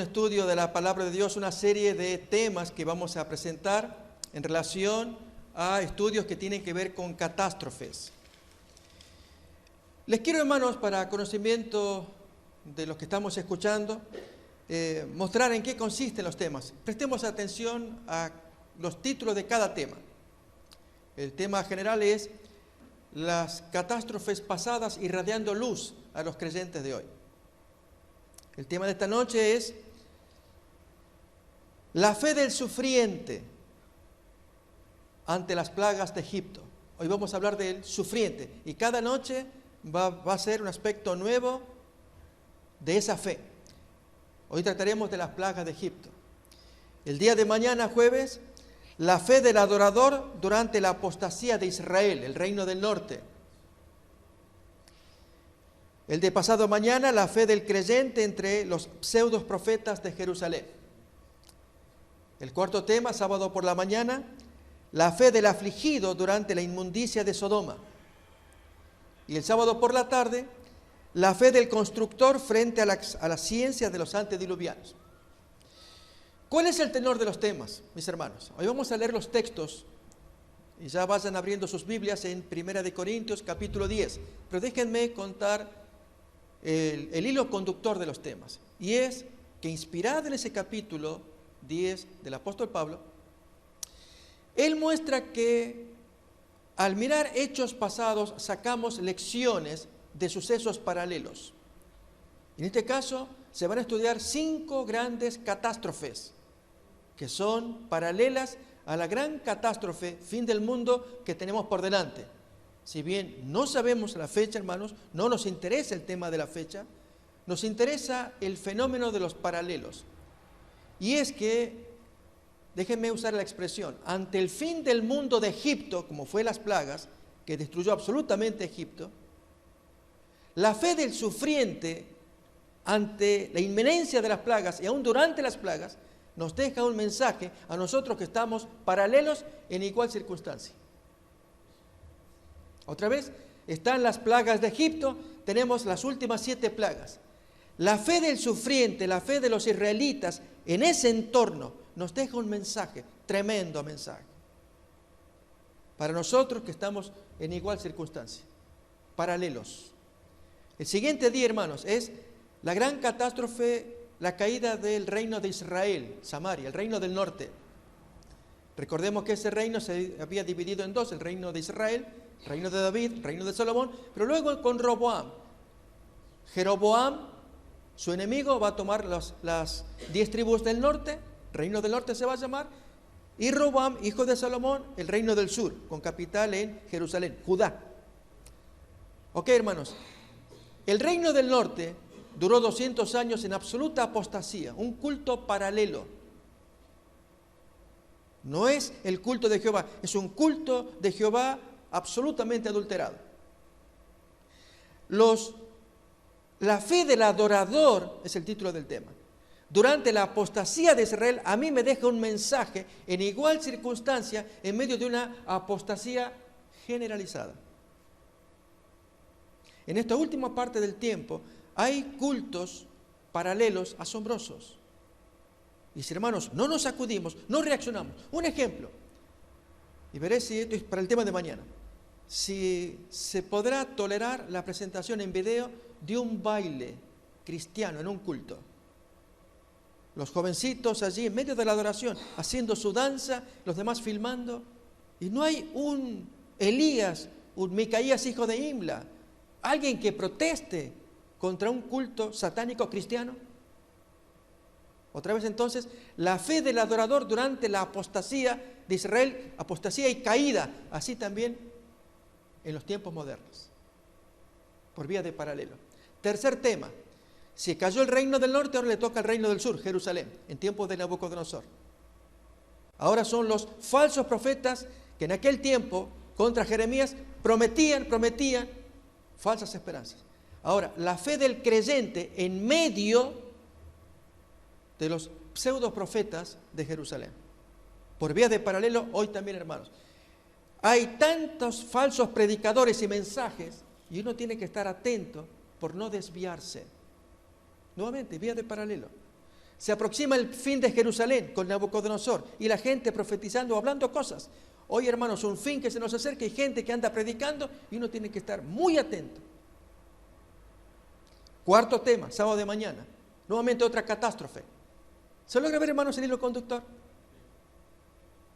Estudio de la palabra de Dios, una serie de temas que vamos a presentar en relación a estudios que tienen que ver con catástrofes. Les quiero, hermanos, para conocimiento de los que estamos escuchando, mostrar en qué consisten los temas. Prestemos atención a los títulos de cada tema. El tema general es las catástrofes pasadas irradiando luz a los creyentes de hoy. El tema de esta noche es la fe del sufriente ante las plagas de Egipto. Hoy vamos a hablar del sufriente y cada noche va a ser un aspecto nuevo de esa fe. Hoy trataremos de las plagas de Egipto. El día de mañana, jueves, la fe del adorador durante la apostasía de Israel, el reino del norte. El de pasado mañana, la fe del creyente entre los pseudos profetas de Jerusalén. El cuarto tema, sábado por la mañana, la fe del afligido durante la inmundicia de Sodoma. Y el sábado por la tarde, la fe del constructor frente a la ciencia de los antediluvianos. ¿Cuál es el tenor de los temas, mis hermanos? Hoy vamos a leer los textos y ya vayan abriendo sus Biblias en 1 Corintios capítulo 10. Pero déjenme contar el hilo conductor de los temas. Y es que inspirado en ese capítulo 10 del apóstol Pablo, él muestra que al mirar hechos pasados sacamos lecciones de sucesos paralelos. En este caso se van a estudiar 5 grandes catástrofes que son paralelas a la gran catástrofe, fin del mundo, que tenemos por delante. Si bien no sabemos la fecha, hermanos, no nos interesa el tema de la fecha, nos interesa el fenómeno de los paralelos. Y es que, déjenme usar la expresión, ante el fin del mundo de Egipto, como fue las plagas, que destruyó absolutamente Egipto, la fe del sufriente ante la inminencia de las plagas y aún durante las plagas, nos deja un mensaje a nosotros que estamos paralelos en igual circunstancia. Otra vez, están las plagas de Egipto, tenemos las últimas 7 plagas. La fe del sufriente, la fe de los israelitas en ese entorno nos deja un mensaje, tremendo mensaje. Para nosotros que estamos en igual circunstancia, paralelos. El siguiente día, hermanos, es la gran catástrofe, la caída del reino de Israel, Samaria, el reino del norte. Recordemos que ese reino se había dividido en 2, el reino de Israel, el reino de David, el reino de Salomón, pero luego con Roboam. Jeroboam, su enemigo, va a tomar las 10 tribus del norte, reino del norte se va a llamar, y Roboam, hijo de Salomón, el reino del sur, con capital en Jerusalén, Judá. Ok, hermanos, el reino del norte duró 200 años en absoluta apostasía, un culto paralelo. No es el culto de Jehová, es un culto de Jehová absolutamente adulterado. La fe del adorador es el título del tema. Durante la apostasía de Israel, a mí me deja un mensaje en igual circunstancia en medio de una apostasía generalizada. En esta última parte del tiempo hay cultos paralelos asombrosos. Y si, hermanos, no nos sacudimos, no reaccionamos. Un ejemplo, y veré si esto es para el tema de mañana, si se podrá tolerar la presentación en video de un baile cristiano en un culto. Los jovencitos allí en medio de la adoración haciendo su danza, los demás filmando, y no hay un Elías, un Micaías hijo de Imla, alguien que proteste contra un culto satánico cristiano. Otra vez entonces, la fe del adorador durante la apostasía de Israel, apostasía y caída, así también en los tiempos modernos, por vía de paralelo. Tercer tema, si cayó el reino del norte, ahora le toca al reino del sur, Jerusalén, en tiempos de Nabucodonosor. Ahora son los falsos profetas que en aquel tiempo, contra Jeremías, prometían falsas esperanzas. Ahora, la fe del creyente en medio de los pseudo profetas de Jerusalén. Por vía de paralelo, hoy también, hermanos. Hay tantos falsos predicadores y mensajes, y uno tiene que estar atento por no desviarse. Nuevamente, vía de paralelo. Se aproxima el fin de Jerusalén con Nabucodonosor y la gente profetizando, hablando cosas. Hoy, hermanos, un fin que se nos acerca y gente que anda predicando y uno tiene que estar muy atento. Cuarto tema, sábado de mañana. Nuevamente otra catástrofe. ¿Se logra ver, hermanos, el hilo conductor?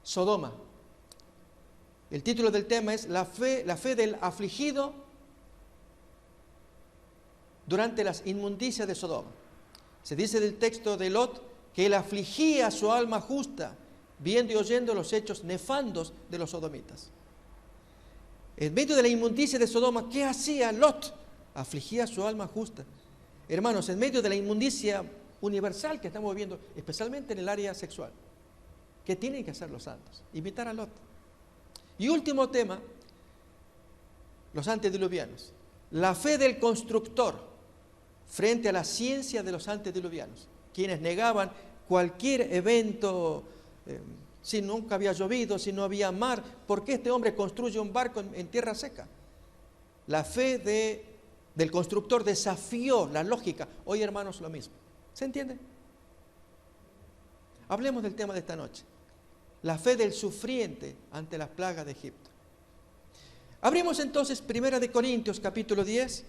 Sodoma. El título del tema es la fe del afligido durante las inmundicias de Sodoma. Se dice del texto de Lot que él afligía su alma justa, viendo y oyendo los hechos nefandos de los sodomitas. En medio de la inmundicia de Sodoma, ¿qué hacía Lot? Afligía su alma justa. Hermanos, en medio de la inmundicia universal que estamos viviendo, especialmente en el área sexual, ¿qué tienen que hacer los santos? Imitar a Lot. Y último tema, los antediluvianos. La fe del constructor frente a la ciencia de los antediluvianos, quienes negaban cualquier evento, si nunca había llovido, si no había mar, ¿por qué este hombre construye un barco en tierra seca? La fe del constructor desafió la lógica. Hoy, hermanos, lo mismo. ¿Se entiende? Hablemos del tema de esta noche. La fe del sufriente ante las plagas de Egipto. Abrimos entonces 1 Corintios capítulo 10.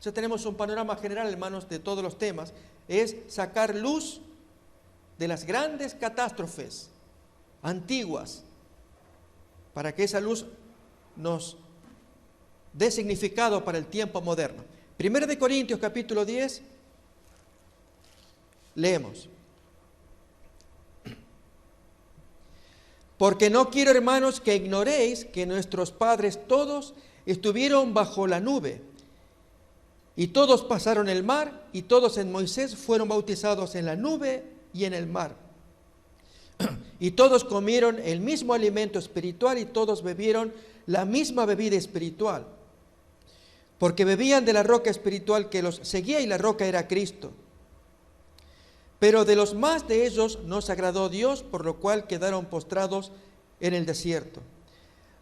Ya tenemos un panorama general, hermanos, de todos los temas. Es sacar luz de las grandes catástrofes antiguas para que esa luz nos dé significado para el tiempo moderno. 1 Corintios capítulo 10, leemos. Porque no quiero, hermanos, que ignoréis que nuestros padres todos estuvieron bajo la nube, y todos pasaron el mar, y todos en Moisés fueron bautizados en la nube y en el mar. Y todos comieron el mismo alimento espiritual, y todos bebieron la misma bebida espiritual, porque bebían de la roca espiritual que los seguía, y la roca era Cristo. Pero de los más de ellos no se agradó Dios, por lo cual quedaron postrados en el desierto.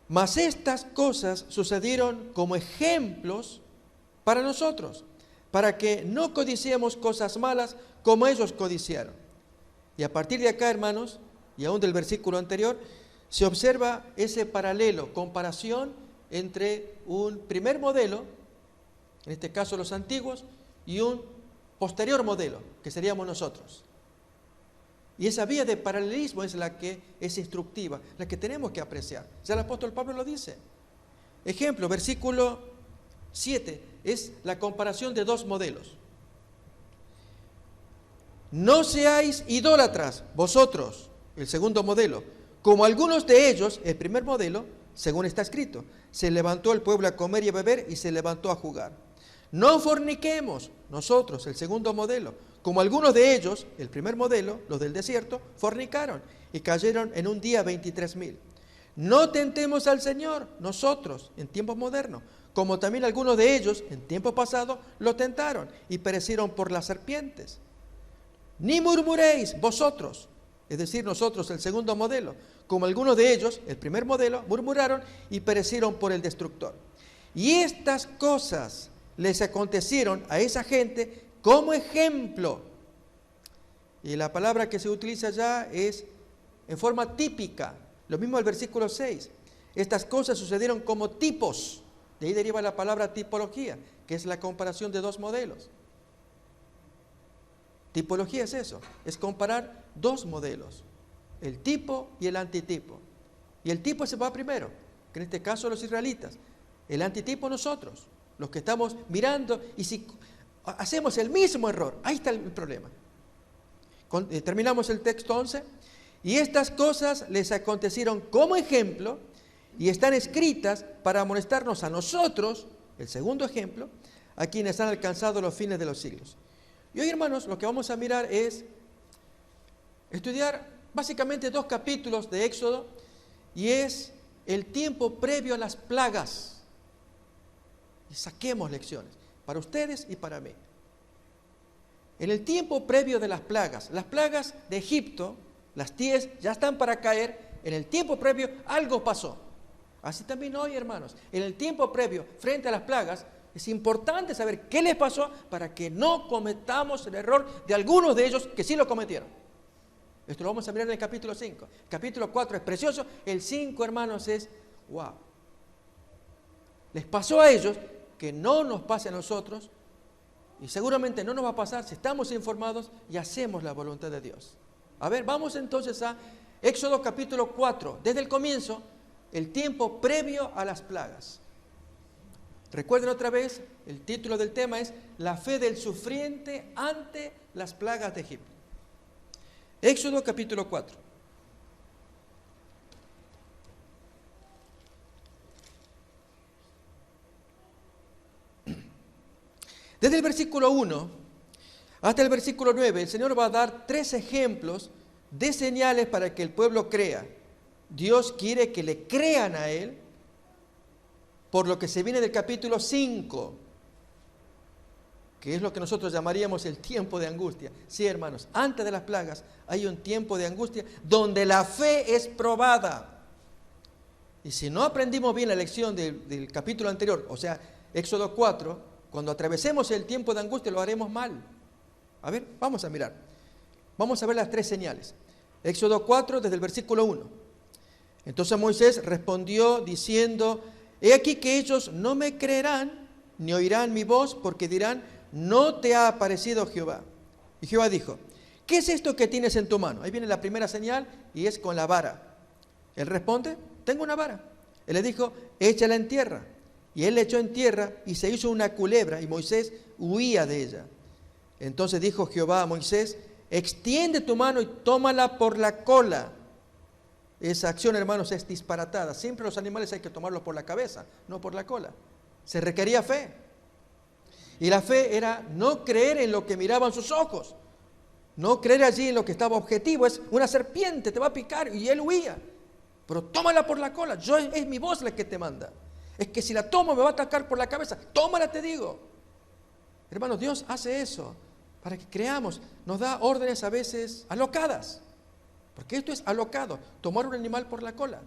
Mas estas cosas sucedieron como ejemplos para nosotros, para que no codiciemos cosas malas como ellos codiciaron. Y a partir de acá, hermanos, y aún del versículo anterior, se observa ese paralelo, comparación entre un primer modelo, en este caso los antiguos, y un posterior modelo, que seríamos nosotros. Y esa vía de paralelismo es la que es instructiva, la que tenemos que apreciar. Ya el apóstol Pablo lo dice. Ejemplo, versículo 7, es la comparación de dos modelos. No seáis idólatras, vosotros, el segundo modelo, como algunos de ellos, el primer modelo, según está escrito, se levantó el pueblo a comer y a beber y se levantó a jugar. No forniquemos, nosotros, el segundo modelo, como algunos de ellos, el primer modelo, los del desierto, fornicaron y cayeron en un día 23,000. No tentemos al Señor, nosotros, en tiempos modernos, como también algunos de ellos, en tiempo pasado, lo tentaron y perecieron por las serpientes. Ni murmuréis vosotros, es decir, nosotros, el segundo modelo, como algunos de ellos, el primer modelo, murmuraron y perecieron por el destructor. Y estas cosas les acontecieron a esa gente como ejemplo. Y la palabra que se utiliza ya es en forma típica. Lo mismo el versículo 6. Estas cosas sucedieron como tipos. De ahí deriva la palabra tipología, que es la comparación de dos modelos. Tipología es eso, es comparar dos modelos, el tipo y el antitipo. Y el tipo se va primero, que en este caso los israelitas. El antitipo nosotros, los que estamos mirando, y si hacemos el mismo error, ahí está el problema. Terminamos el texto 11. Y estas cosas les acontecieron como ejemplo y están escritas para amonestarnos a nosotros, el segundo ejemplo, a quienes han alcanzado los fines de los siglos. Y hoy, hermanos, lo que vamos a mirar es estudiar básicamente dos capítulos de Éxodo, y es el tiempo previo a las plagas. Y saquemos lecciones para ustedes y para mí. En el tiempo previo de las plagas de Egipto, las 10 ya están para caer. En el tiempo previo algo pasó. Así también hoy, hermanos, en el tiempo previo, frente a las plagas, Es importante saber qué les pasó para que no cometamos el error de algunos de ellos que sí lo cometieron. Esto lo vamos a mirar en el capítulo 5. El capítulo 4 es precioso. El 5, hermanos, es wow. Les pasó a ellos que no nos pase a nosotros, y seguramente no nos va a pasar si estamos informados y hacemos la voluntad de Dios. A ver, vamos entonces a Éxodo capítulo 4, desde el comienzo, el tiempo previo a las plagas. Recuerden otra vez, el título del tema es La fe del sufriente ante las plagas de Egipto. Éxodo capítulo 4. Desde el versículo 1 hasta el versículo 9, el Señor va a dar 3 ejemplos de señales para que el pueblo crea. Dios quiere que le crean a Él, por lo que se viene del capítulo 5, que es lo que nosotros llamaríamos el tiempo de angustia. Sí, hermanos, antes de las plagas hay un tiempo de angustia donde la fe es probada. Y si no aprendimos bien la lección del capítulo anterior, o sea, Éxodo 4, cuando atravesemos el tiempo de angustia lo haremos mal. A ver, vamos a mirar. Vamos a ver las 3 señales. Éxodo 4, desde el versículo 1. Entonces Moisés respondió diciendo: he aquí que ellos no me creerán, ni oirán mi voz, porque dirán: no te ha aparecido Jehová. Y Jehová dijo: ¿qué es esto que tienes en tu mano? Ahí viene la primera señal y es con la vara. Él responde: tengo una vara. Él le dijo: échala en tierra. Y él la echó en tierra y se hizo una culebra, y Moisés huía de ella. Entonces dijo Jehová a Moisés: extiende tu mano y tómala por la cola. Esa acción, hermanos, es disparatada. Siempre los animales hay que tomarlos por la cabeza, no por la cola. Se requería fe. Y la fe era no creer en lo que miraban sus ojos, no creer allí en lo que estaba objetivo. Es una serpiente, te va a picar, y él huía. Pero tómala por la cola. Es mi voz la que te manda. Es que si la tomo me va a atacar por la cabeza. Tómala, te digo. Hermanos, Dios hace eso para que creamos. Nos da órdenes a veces alocadas. Porque esto es alocado, tomar un animal por la cola.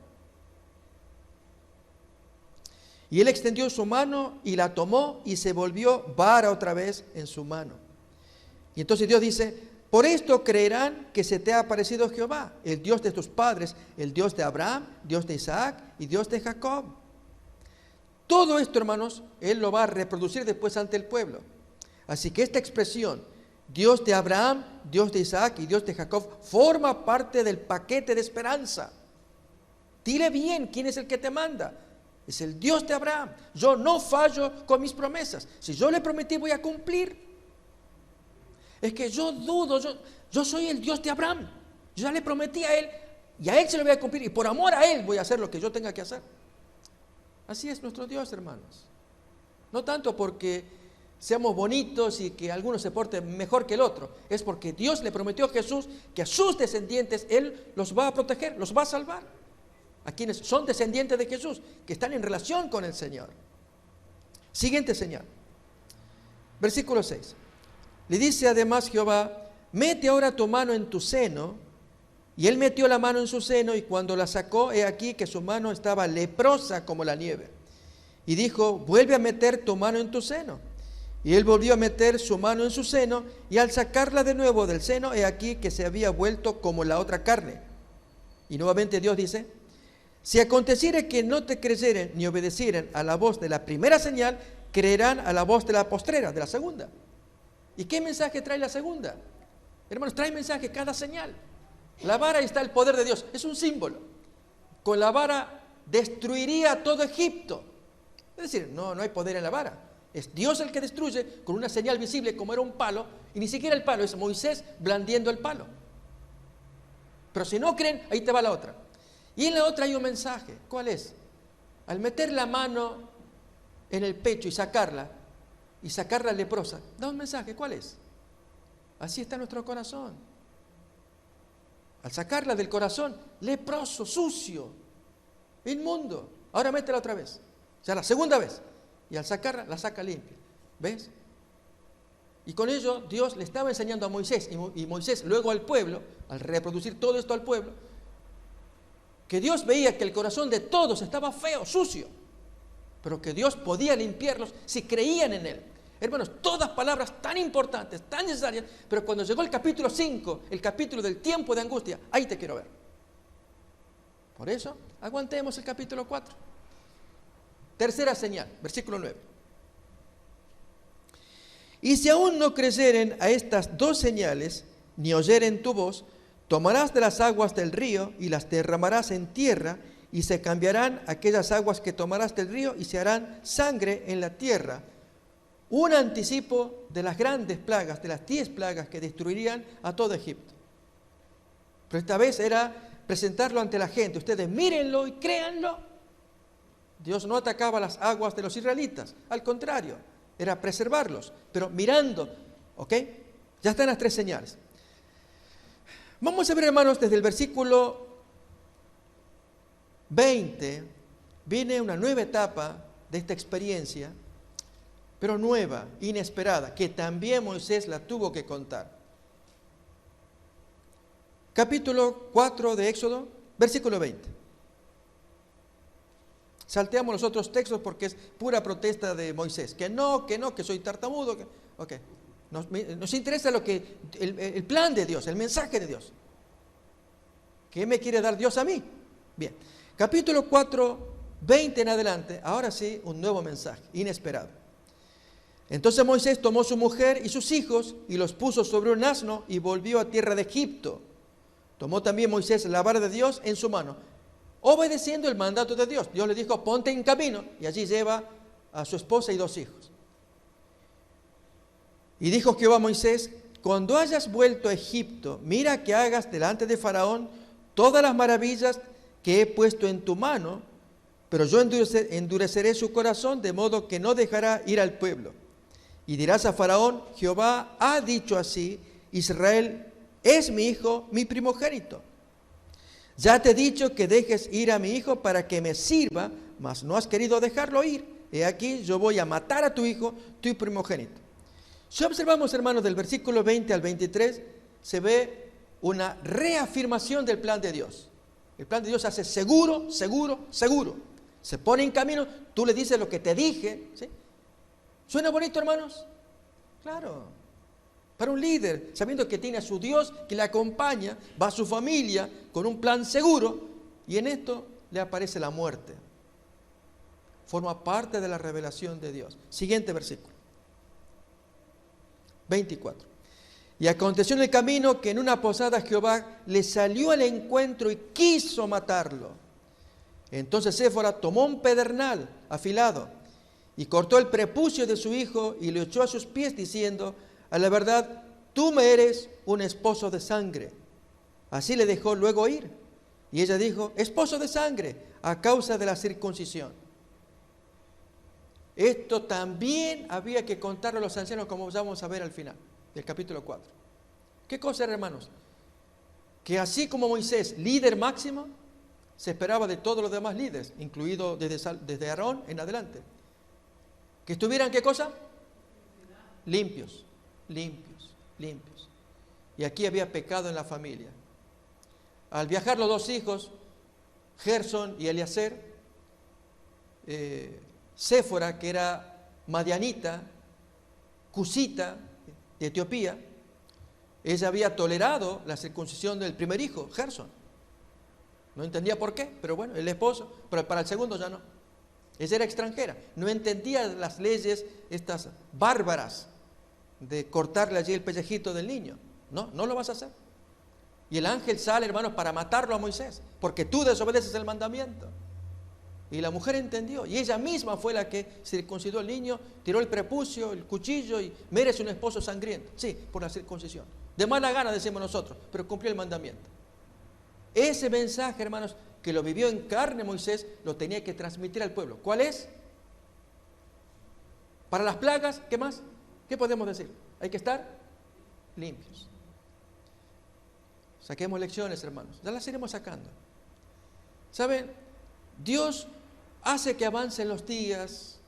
Y él extendió su mano y la tomó y se volvió vara otra vez en su mano. Y entonces Dios dice: por esto creerán que se te ha aparecido Jehová, el Dios de tus padres, el Dios de Abraham, Dios de Isaac y Dios de Jacob. Todo esto, hermanos, él lo va a reproducir después ante el pueblo. Así que esta expresión, Dios de Abraham, Dios de Isaac y Dios de Jacob, forma parte del paquete de esperanza. Dile bien quién es el que te manda. Es el Dios de Abraham. Yo no fallo con mis promesas. Si yo le prometí, voy a cumplir. Es que yo dudo, yo soy el Dios de Abraham. Yo ya le prometí a él y a él se lo voy a cumplir. Y por amor a él voy a hacer lo que yo tenga que hacer. Así es nuestro Dios, hermanos. No tanto porque seamos bonitos y que alguno se porte mejor que el otro. Es porque Dios le prometió a Jesús que a sus descendientes Él los va a proteger, los va a salvar. A quienes son descendientes de Jesús, que están en relación con el Señor. Siguiente señal. Versículo 6. Le dice además Jehová: mete ahora tu mano en tu seno. Y él metió la mano en su seno, y cuando la sacó, he aquí que su mano estaba leprosa como la nieve. Y dijo: vuelve a meter tu mano en tu seno. Y él volvió a meter su mano en su seno, y al sacarla de nuevo del seno, he aquí que se había vuelto como la otra carne. Y nuevamente Dios dice: si aconteciere que no te creyeren ni obedecieren a la voz de la primera señal, creerán a la voz de la postrera, de la segunda. ¿Y qué mensaje trae la segunda? Hermanos, trae mensaje cada señal. La vara, está el poder de Dios, es un símbolo. Con la vara destruiría todo Egipto. Es decir, no hay poder en la vara. Es Dios el que destruye con una señal visible como era un palo, y ni siquiera el palo, es Moisés blandiendo el palo. Pero si no creen, ahí te va la otra. Y en la otra hay un mensaje. ¿Cuál es? Al meter la mano en el pecho y sacarla leprosa, da un mensaje. ¿Cuál es? Así está nuestro corazón. Al sacarla del corazón, leproso, sucio, inmundo. Ahora métela otra vez. Ya la segunda vez. Y al sacarla, la saca limpia. ¿Ves? Y con ello Dios le estaba enseñando a Moisés, y Moisés luego al pueblo, al reproducir todo esto al pueblo, que Dios veía que el corazón de todos estaba feo, sucio. pero que Dios podía limpiarlos si creían en Él. Hermanos, todas palabras tan importantes, tan necesarias, pero cuando llegó el capítulo 5, el capítulo del tiempo de angustia, ahí te quiero ver. Por eso, aguantemos el capítulo 4. Tercera señal, versículo 9. Y si aún no creyeren a estas dos señales, ni oyeren tu voz, tomarás de las aguas del río y las derramarás en tierra, y se cambiarán aquellas aguas que tomarás del río y se harán sangre en la tierra. Un anticipo de las grandes plagas, de las 10 plagas que destruirían a todo Egipto. Pero esta vez era presentarlo ante la gente. Ustedes mírenlo y créanlo. Dios no atacaba las aguas de los israelitas, al contrario, era preservarlos, pero mirando, ¿ok? Ya están las 3 señales. Vamos a ver, hermanos, desde el versículo 20, viene una nueva etapa de esta experiencia, pero nueva, inesperada, que también Moisés la tuvo que contar. Capítulo 4 de Éxodo, versículo 20. Salteamos los otros textos porque es pura protesta de Moisés. Que no, que soy tartamudo. Ok. Nos interesa el plan de Dios, el mensaje de Dios. ¿Qué me quiere dar Dios a mí? Bien. Capítulo 4, 20 en adelante. Ahora sí, un nuevo mensaje, inesperado. Entonces Moisés tomó su mujer y sus hijos y los puso sobre un asno y volvió a tierra de Egipto. Tomó también Moisés la vara de Dios en su mano, obedeciendo el mandato de Dios. Dios le dijo, ponte en camino, y allí lleva a su esposa y 2 hijos. Y dijo Jehová a Moisés, cuando hayas vuelto a Egipto, mira que hagas delante de Faraón todas las maravillas que he puesto en tu mano, pero yo endureceré su corazón, de modo que no dejará ir al pueblo. Y dirás a Faraón, Jehová ha dicho así, Israel es mi hijo, mi primogénito. Ya te he dicho que dejes ir a mi hijo para que me sirva, mas no has querido dejarlo ir. He aquí, yo voy a matar a tu hijo, tu primogénito. Si observamos, hermanos, del versículo 20 al 23, se ve una reafirmación del plan de Dios. El plan de Dios hace seguro, seguro, seguro. Se pone en camino, tú le dices lo que te dije, ¿sí? ¿Suena bonito, hermanos? Claro. Para un líder, sabiendo que tiene a su Dios que le acompaña, va a su familia con un plan seguro, y en esto le aparece la muerte. Forma parte de la revelación de Dios. Siguiente versículo. 24. Y aconteció en el camino que en una posada Jehová le salió al encuentro y quiso matarlo. Entonces Séfora tomó un pedernal afilado y cortó el prepucio de su hijo y le echó a sus pies diciendo, a la verdad, tú me eres un esposo de sangre. Así le dejó luego ir. Y ella dijo, esposo de sangre, a causa de la circuncisión. Esto también había que contarlo a los ancianos, como vamos a ver al final del capítulo 4. ¿Qué cosa, hermanos? Que así como Moisés, líder máximo, se esperaba de todos los demás líderes, incluido desde Aarón en adelante, que estuvieran, ¿qué cosa? Limpios, limpios, limpios. Y aquí había pecado en la familia. Al viajar los 2 hijos, Gerson y Eliezer, Séfora, que era madianita, cusita de Etiopía, ella había tolerado la circuncisión del primer hijo, Gerson. No entendía por qué, pero bueno, el esposo, pero para el segundo ya no. Ella era extranjera, no entendía las leyes estas bárbaras de cortarle allí el pellejito del niño. No, no lo vas a hacer. Y el ángel sale, hermanos, para matarlo a Moisés, porque tú desobedeces el mandamiento. Y la mujer entendió, y ella misma fue la que circuncidó al niño, tiró el prepucio, el cuchillo, y merece un esposo sangriento. Sí, por la circuncisión. De mala gana, decimos nosotros, pero cumplió el mandamiento. Ese mensaje, hermanos, que lo vivió en carne Moisés, lo tenía que transmitir al pueblo. ¿Cuál es? Para las plagas, ¿qué más? ¿Qué podemos decir? Hay que estar limpios. Saquemos lecciones, hermanos. Ya las iremos sacando. ¿Saben? Dios hace que avancen los días,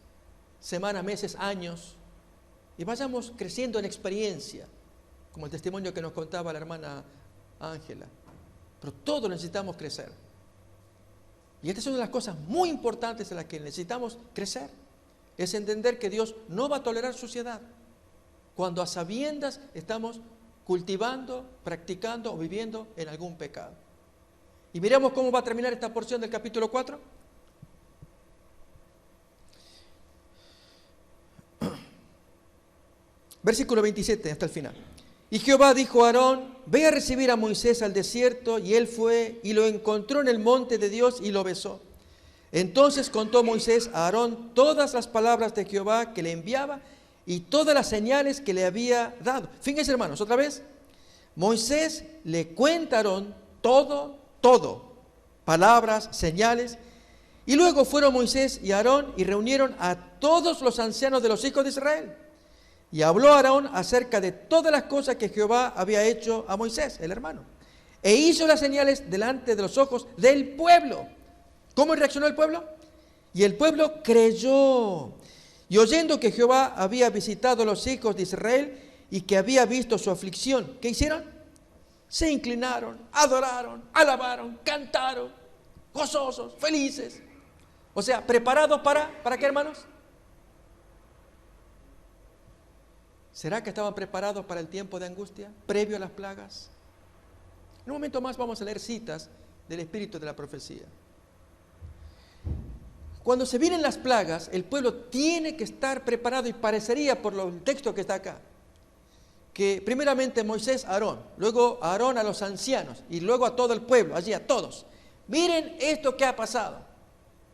semanas, meses, años, y vayamos creciendo en experiencia, como el testimonio que nos contaba la hermana Ángela. Pero todos necesitamos crecer. Y esta es una de las cosas muy importantes en las que necesitamos crecer. Es entender que Dios no va a tolerar suciedad cuando a sabiendas estamos cultivando, practicando o viviendo en algún pecado. Y miremos cómo va a terminar esta porción del capítulo 4. Versículo 27 hasta el final. Y Jehová dijo a Aarón, ve a recibir a Moisés al desierto, y él fue y lo encontró en el monte de Dios y lo besó. Entonces contó Moisés a Aarón todas las palabras de Jehová que le enviaba y todas las señales que le había dado. Fíjense, hermanos, otra vez. Moisés le cuenta a Aarón todo, palabras, señales. Y luego fueron Moisés y Aarón y reunieron a todos los ancianos de los hijos de Israel. Y habló Aarón acerca de todas las cosas que Jehová había hecho a Moisés, el hermano. E hizo las señales delante de los ojos del pueblo. ¿Cómo reaccionó el pueblo? Y el pueblo creyó. Y oyendo que Jehová había visitado a los hijos de Israel y que había visto su aflicción, ¿qué hicieron? Se inclinaron, adoraron, alabaron, cantaron, gozosos, felices. O sea, preparados ¿para qué, hermanos? ¿Será que estaban preparados para el tiempo de angustia, previo a las plagas? En un momento más vamos a leer citas del espíritu de la profecía. Cuando se vienen las plagas, el pueblo tiene que estar preparado, y parecería por el texto que está acá, que primeramente Moisés a Aarón, luego a Aarón a los ancianos, y luego a todo el pueblo, allí a todos. Miren esto que ha pasado.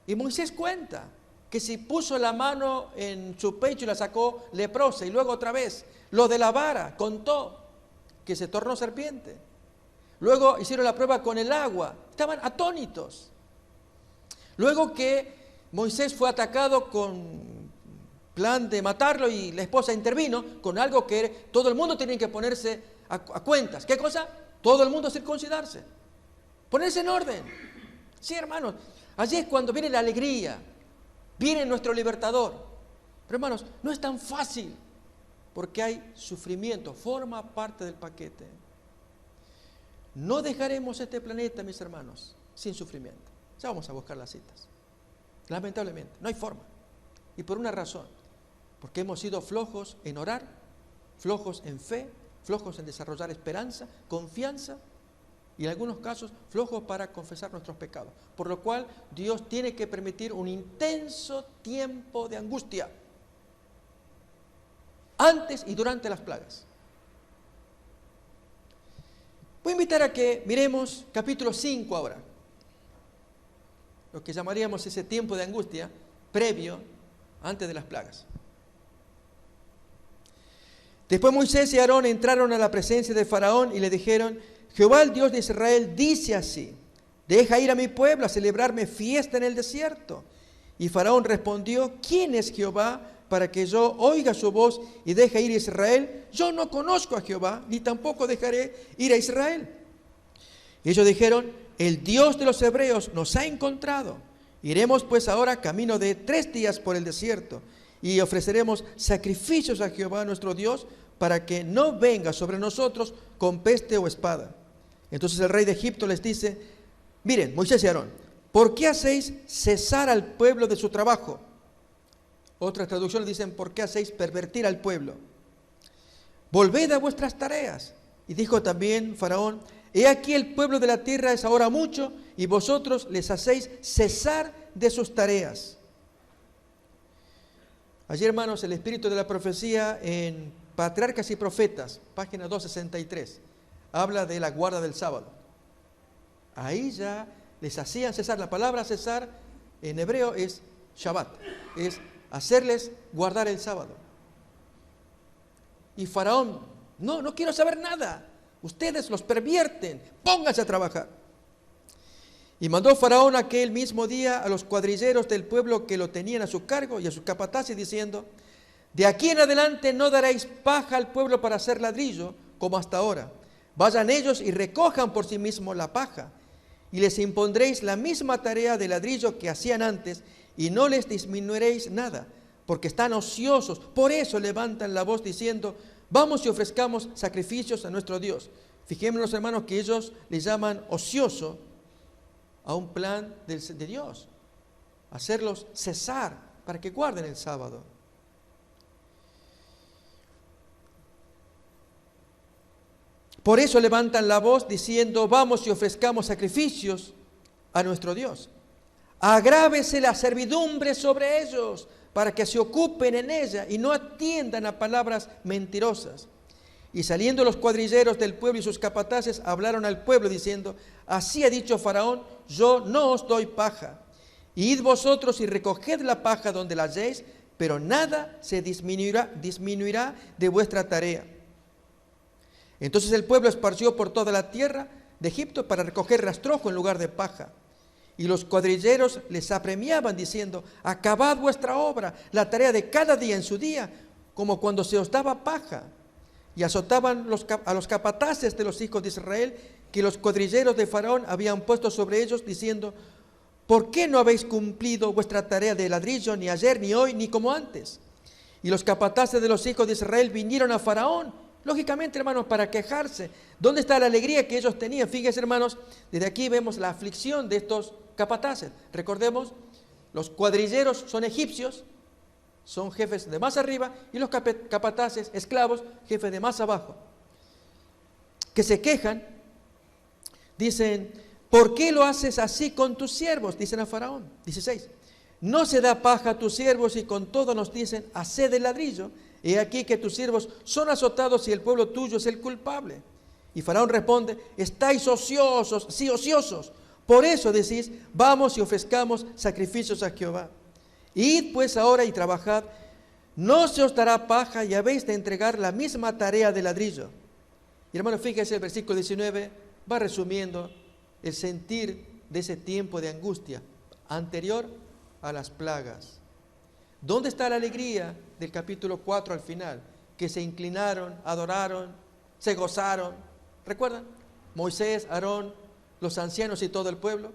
Y Moisés cuenta que si puso la mano en su pecho y la sacó leprosa, y luego otra vez, lo de la vara, contó que se tornó serpiente. Luego hicieron la prueba con el agua, estaban atónitos. Luego que Moisés fue atacado con plan de matarlo y la esposa intervino con algo que todo el mundo tenía que ponerse a cuentas. ¿Qué cosa? Todo el mundo circuncidarse, ponerse en orden. Sí, hermanos, allí es cuando viene la alegría, viene nuestro libertador. Pero hermanos, no es tan fácil porque hay sufrimiento, forma parte del paquete. No dejaremos este planeta, mis hermanos, sin sufrimiento. Ya vamos a buscar las citas. Lamentablemente, no hay forma. Y por una razón, porque hemos sido flojos en orar, flojos en fe, flojos en desarrollar esperanza, confianza, y en algunos casos flojos para confesar nuestros pecados. Por lo cual Dios tiene que permitir un intenso tiempo de angustia antes y durante las plagas. Voy a invitar a que miremos capítulo 5 ahora, lo que llamaríamos ese tiempo de angustia previo, antes de las plagas. Después Moisés y Aarón entraron a la presencia de Faraón y le dijeron: Jehová, el Dios de Israel, dice así: deja ir a mi pueblo a celebrarme fiesta en el desierto. Y Faraón respondió: ¿quién es Jehová para que yo oiga su voz y deje ir a Israel? Yo no conozco a Jehová, ni tampoco dejaré ir a Israel. Y ellos dijeron: el Dios de los hebreos nos ha encontrado. Iremos pues ahora camino de 3 días por el desierto y ofreceremos sacrificios a Jehová nuestro Dios para que no venga sobre nosotros con peste o espada. Entonces el rey de Egipto les dice: miren, Moisés y Aarón, ¿por qué hacéis cesar al pueblo de su trabajo? Otras traducciones dicen: ¿por qué hacéis pervertir al pueblo? Volved a vuestras tareas. Y dijo también Faraón: he aquí el pueblo de la tierra es ahora mucho, y vosotros les hacéis cesar de sus tareas. Allí, hermanos, el espíritu de la profecía en Patriarcas y Profetas, página 263, habla de la guarda del sábado. Ahí ya les hacían cesar. La palabra cesar en hebreo es Shabbat, es hacerles guardar el sábado. Y Faraón: no quiero saber nada. Ustedes los pervierten, pónganse a trabajar. Y mandó Faraón aquel mismo día a los cuadrilleros del pueblo que lo tenían a su cargo y a sus capataces, diciendo: de aquí en adelante no daréis paja al pueblo para hacer ladrillo, como hasta ahora. Vayan ellos y recojan por sí mismos la paja, y les impondréis la misma tarea de ladrillo que hacían antes, y no les disminuiréis nada, porque están ociosos. Por eso levantan la voz diciendo: vamos y ofrezcamos sacrificios a nuestro Dios. Fijémonos, hermanos, que ellos le llaman ocioso a un plan de Dios, hacerlos cesar para que guarden el sábado. Por eso levantan la voz diciendo: vamos y ofrezcamos sacrificios a nuestro Dios. Agrávese la servidumbre sobre ellos, para que se ocupen en ella y no atiendan a palabras mentirosas. Y saliendo los cuadrilleros del pueblo y sus capataces, hablaron al pueblo diciendo: así ha dicho Faraón, yo no os doy paja. Id vosotros y recoged la paja donde la halléis, pero nada se disminuirá de vuestra tarea. Entonces el pueblo esparció por toda la tierra de Egipto para recoger rastrojo en lugar de paja. Y los cuadrilleros les apremiaban diciendo: acabad vuestra obra, la tarea de cada día en su día, como cuando se os daba paja. Y azotaban a los capataces de los hijos de Israel, que los cuadrilleros de Faraón habían puesto sobre ellos, diciendo: ¿por qué no habéis cumplido vuestra tarea de ladrillo, ni ayer, ni hoy, ni como antes? Y los capataces de los hijos de Israel vinieron a Faraón, lógicamente, hermanos, para quejarse. ¿Dónde está la alegría que ellos tenían? Fíjense, hermanos, desde aquí vemos la aflicción de estos capataces. Recordemos, los cuadrilleros son egipcios, son jefes de más arriba, y los capataces, esclavos, jefes de más abajo, que se quejan, dicen: ¿por qué lo haces así con tus siervos? Dicen a Faraón. 16. No se da paja a tus siervos, y con todo nos dicen: haced el ladrillo. He aquí que tus siervos son azotados y el pueblo tuyo es el culpable. Y Faraón responde: estáis ociosos, sí, ociosos. Por eso decís: vamos y ofrezcamos sacrificios a Jehová. Id pues ahora y trabajad, no se os dará paja y habéis de entregar la misma tarea de ladrillo. Y hermano, fíjese, el versículo 19 va resumiendo el sentir de ese tiempo de angustia anterior a las plagas. ¿Dónde está la alegría del capítulo 4 al final? Que se inclinaron, adoraron, se gozaron. ¿Recuerdan? Moisés, Aarón, los ancianos y todo el pueblo,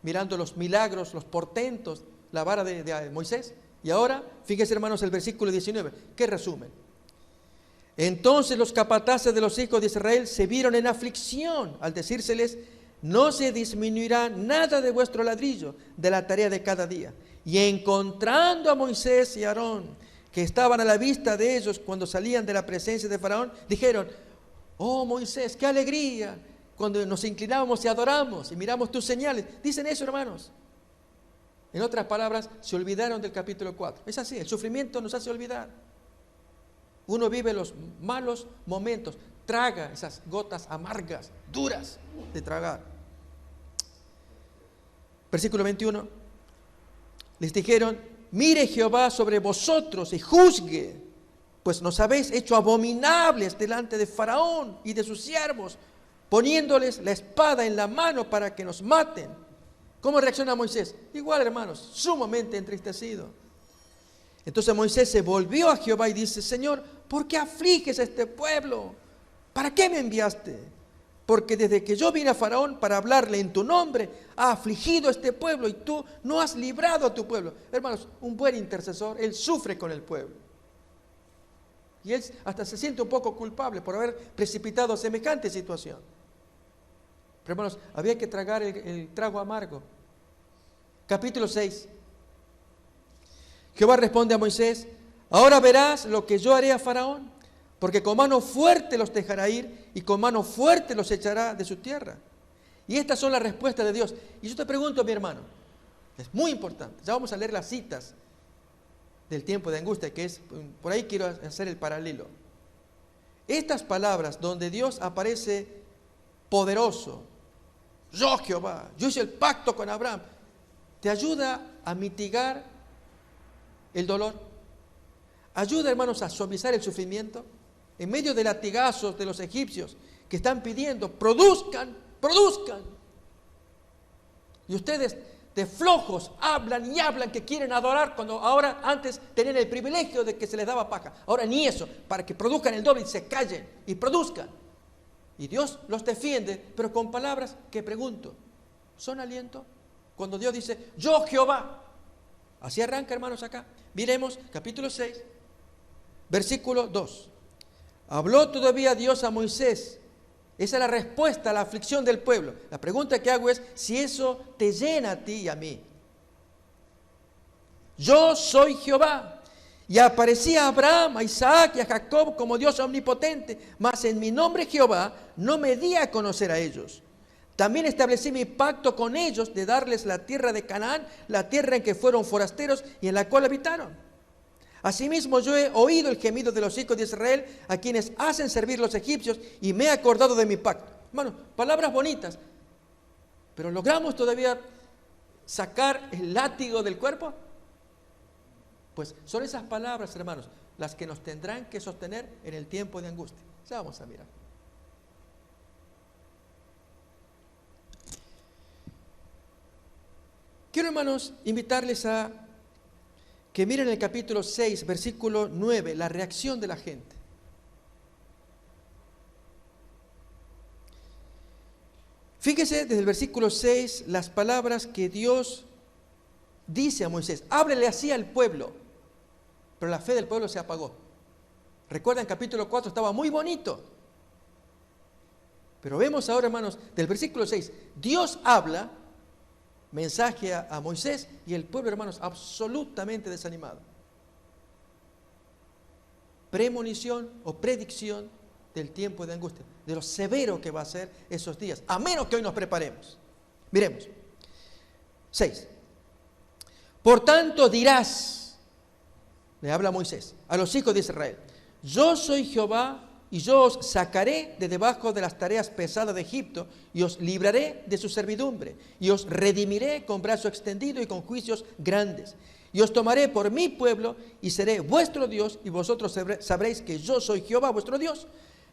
mirando los milagros, los portentos, la vara de Moisés. Y ahora, fíjense, hermanos, el versículo 19, ¿qué resumen? Entonces los capataces de los hijos de Israel se vieron en aflicción al decírseles: no se disminuirá nada de vuestro ladrillo, de la tarea de cada día. Y encontrando a Moisés y a Aarón, que estaban a la vista de ellos cuando salían de la presencia de Faraón, dijeron: oh Moisés, qué alegría cuando nos inclinamos y adoramos y miramos tus señales. Dicen eso, hermanos. En otras palabras, se olvidaron del capítulo 4. Es así, el sufrimiento nos hace olvidar. Uno vive los malos momentos, traga esas gotas amargas, duras de tragar. Versículo 21. Les dijeron: mire Jehová sobre vosotros y juzgue, pues nos habéis hecho abominables delante de Faraón y de sus siervos, poniéndoles la espada en la mano para que nos maten. ¿Cómo reacciona Moisés? Igual, hermanos, sumamente entristecido. Entonces Moisés se volvió a Jehová y dice: Señor, ¿por qué afliges a este pueblo? ¿Para qué me enviaste? Porque desde que yo vine a Faraón para hablarle en tu nombre, ha afligido a este pueblo y tú no has librado a tu pueblo. Hermanos, un buen intercesor, él sufre con el pueblo. Y él hasta se siente un poco culpable por haber precipitado semejante situación. Pero hermanos, había que tragar el trago amargo. Capítulo 6. Jehová responde a Moisés: ahora verás lo que yo haré a Faraón, porque con mano fuerte los dejará ir y con mano fuerte los echará de su tierra. Y estas son las respuestas de Dios. Y yo te pregunto, mi hermano, es muy importante, ya vamos a leer las citas del tiempo de angustia, que es, por ahí quiero hacer el paralelo. Estas palabras donde Dios aparece poderoso: yo Jehová, yo hice el pacto con Abraham, ¿te ayuda a mitigar el dolor? ¿Ayuda, hermanos, a suavizar el sufrimiento? En medio de latigazos de los egipcios que están pidiendo: produzcan, produzcan. Y ustedes de flojos hablan y hablan que quieren adorar, cuando ahora antes tenían el privilegio de que se les daba paja. Ahora ni eso, para que produzcan el doble y se callen y produzcan. Y Dios los defiende, pero con palabras que pregunto: ¿son aliento? Cuando Dios dice: yo Jehová. Así arranca, hermanos, acá. Miremos capítulo 6, versículo 2. Habló todavía Dios a Moisés Esa es la respuesta a la aflicción del pueblo. La pregunta que hago es si eso te llena a ti y a mí. Yo soy Jehová. Y aparecí a Abraham, a Isaac y a Jacob como Dios omnipotente, mas en mi nombre Jehová no me di a conocer a ellos. También establecí mi pacto con ellos de darles la tierra de Canaán, la tierra en que fueron forasteros y en la cual habitaron. Asimismo yo he oído el gemido de los hijos de Israel, a quienes hacen servir los egipcios, y me he acordado de mi pacto. Hermanos, palabras bonitas, pero ¿logramos todavía sacar el látigo del cuerpo? Pues son esas palabras, hermanos, las que nos tendrán que sostener en el tiempo de angustia. Ya vamos a mirar. Quiero, hermanos, invitarles a que miren el capítulo 6, versículo 9, la reacción de la gente. Fíjese desde el versículo 6 las palabras que Dios dice a Moisés. Háblele así al pueblo, pero la fe del pueblo se apagó. Recuerda, en capítulo 4 estaba muy bonito. Pero vemos ahora, hermanos, del versículo 6, Dios habla mensaje a Moisés y el pueblo, hermanos, absolutamente desanimado. Premonición o predicción del tiempo de angustia, de lo severo que va a ser esos días, a menos que hoy nos preparemos. Miremos. 6. Por tanto dirás, le habla Moisés, a los hijos de Israel, yo soy Jehová, y yo os sacaré de debajo de las tareas pesadas de Egipto, y os libraré de su servidumbre, y os redimiré con brazo extendido y con juicios grandes. Y os tomaré por mi pueblo, y seré vuestro Dios, y vosotros sabréis que yo soy Jehová vuestro Dios,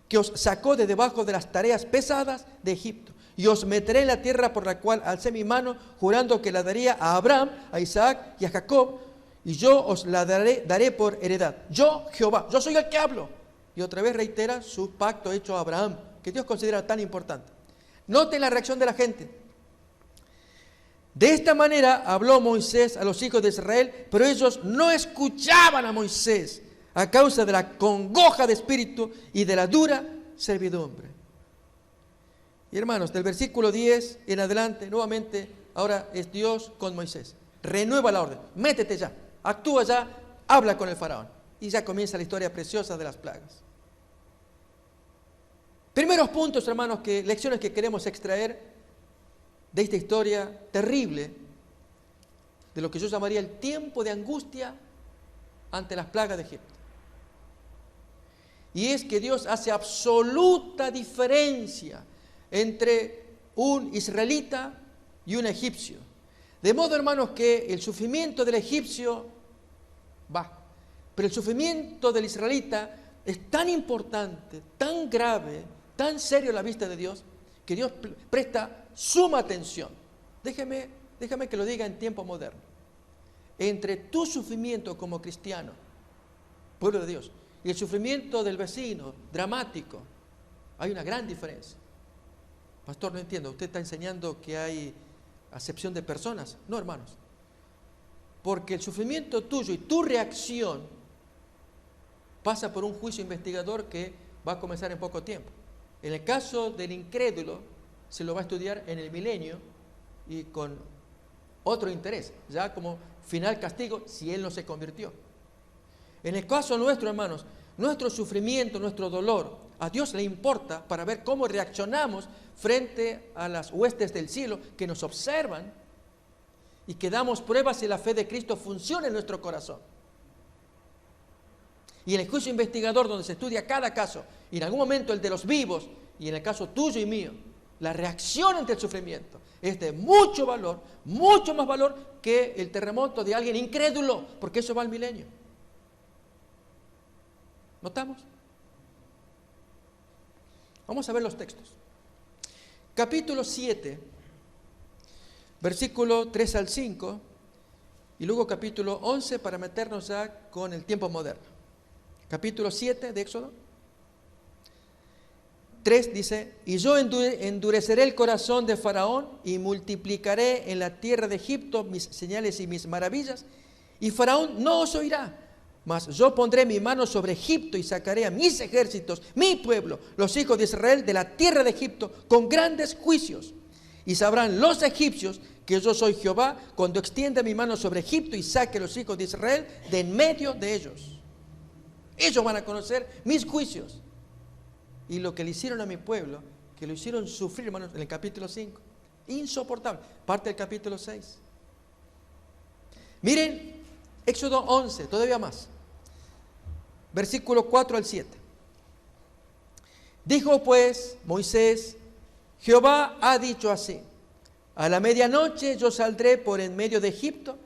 que os sacó de debajo de las tareas pesadas de Egipto. Y os meteré en la tierra por la cual alcé mi mano, jurando que la daría a Abraham, a Isaac y a Jacob, y yo os la daré por heredad. Yo, Jehová, yo soy el que hablo. Y otra vez reitera su pacto hecho a Abraham, que Dios considera tan importante. Noten la reacción de la gente. De esta manera habló Moisés a los hijos de Israel, pero ellos no escuchaban a Moisés a causa de la congoja de espíritu y de la dura servidumbre. Y hermanos, del versículo 10 en adelante, nuevamente, ahora es Dios con Moisés. Renueva la orden, métete ya, actúa ya, habla con el faraón. Y ya comienza la historia preciosa de las plagas. Primeros puntos, hermanos, lecciones que queremos extraer de esta historia terrible, de lo que yo llamaría el tiempo de angustia ante las plagas de Egipto. Y es que Dios hace absoluta diferencia entre un israelita y un egipcio. De modo, hermanos, que el sufrimiento del egipcio va. Pero el sufrimiento del israelita es tan importante, tan grave, tan serio a la vista de Dios, que Dios presta suma atención. Déjeme que lo diga en tiempo moderno. Entre tu sufrimiento como cristiano, pueblo de Dios, y el sufrimiento del vecino, dramático, hay una gran diferencia. Pastor, no entiendo, ¿usted está enseñando que hay acepción de personas? No, hermanos. Porque el sufrimiento tuyo y tu reacción pasa por un juicio investigador que va a comenzar en poco tiempo. En el caso del incrédulo, se lo va a estudiar en el milenio y con otro interés, ya como final castigo si él no se convirtió. En el caso nuestro, hermanos, nuestro sufrimiento, nuestro dolor, a Dios le importa para ver cómo reaccionamos frente a las huestes del cielo que nos observan y que damos pruebas si la fe de Cristo funciona en nuestro corazón. Y en el juicio investigador, donde se estudia cada caso, y en algún momento el de los vivos, y en el caso tuyo y mío, la reacción ante el sufrimiento es de mucho valor, mucho más valor que el terremoto de alguien incrédulo, porque eso va al milenio. ¿Notamos? Vamos a ver los textos. Capítulo 7, versículo 3 al 5, y luego capítulo 11 para meternos ya con el tiempo moderno. Capítulo 7 de Éxodo 3 dice, y yo endureceré el corazón de Faraón y multiplicaré en la tierra de Egipto mis señales y mis maravillas, y Faraón no os oirá, Mas yo pondré mi mano sobre Egipto y sacaré a mis ejércitos, mi pueblo, los hijos de Israel, de la tierra de Egipto, con grandes juicios. Y sabrán los egipcios que yo soy Jehová, cuando extienda mi mano sobre Egipto y saque a los hijos de Israel de en medio de ellos. Ellos van a conocer mis juicios. Y lo que le hicieron a mi pueblo, que lo hicieron sufrir, hermanos, en el capítulo 5. Insoportable. Parte del capítulo 6. Miren, Éxodo 11, todavía más. Versículo 4 al 7. Dijo pues Moisés: Jehová ha dicho así: a la medianoche yo saldré por en medio de Egipto,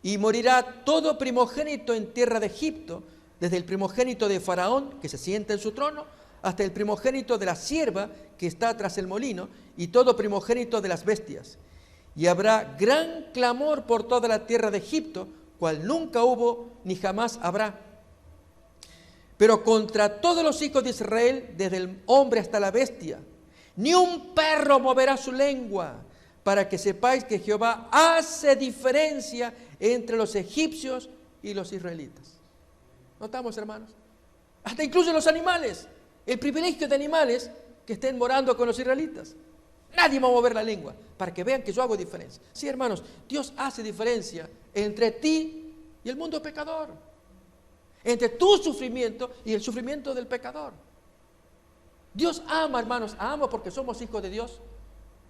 y morirá todo primogénito en tierra de Egipto, desde el primogénito de Faraón, que se sienta en su trono, hasta el primogénito de la sierva que está tras el molino, y todo primogénito de las bestias. Y habrá gran clamor por toda la tierra de Egipto, cual nunca hubo ni jamás habrá. Pero contra todos los hijos de Israel, desde el hombre hasta la bestia, ni un perro moverá su lengua, para que sepáis que Jehová hace diferencia entre los egipcios y los israelitas. ¿Notamos, hermanos? Hasta incluye los animales. El privilegio de animales que estén morando con los israelitas. Nadie va a mover la lengua, para que vean que yo hago diferencia. Sí, hermanos, Dios hace diferencia entre ti y el mundo pecador. Entre tu sufrimiento y el sufrimiento del pecador. Dios ama, hermanos, ama porque somos hijos de Dios,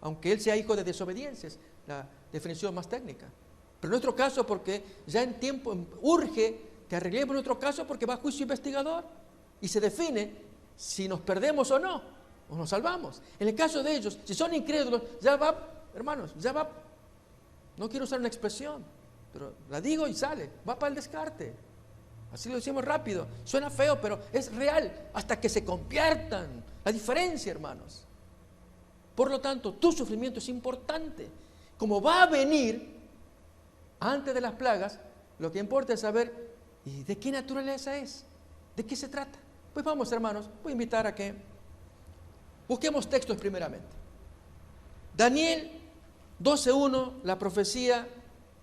aunque Él sea hijo de desobediencia, es la definición más técnica. Pero en nuestro caso, porque ya en tiempo urge que arreglemos nuestro caso, porque va a juicio investigador y se define si nos perdemos o no, o nos salvamos. En el caso de ellos, si son incrédulos, ya va, hermanos, ya va, no quiero usar una expresión, pero la digo y sale, va para el descarte. Así lo decimos rápido, suena feo, pero es real, hasta que se conviertan. La diferencia, hermanos. Por lo tanto, tu sufrimiento es importante. Como va a venir antes de las plagas, lo que importa es saber, ¿y de qué naturaleza es? ¿De qué se trata? Pues vamos, hermanos, voy a invitar a que busquemos textos primeramente. Daniel 12:1, la profecía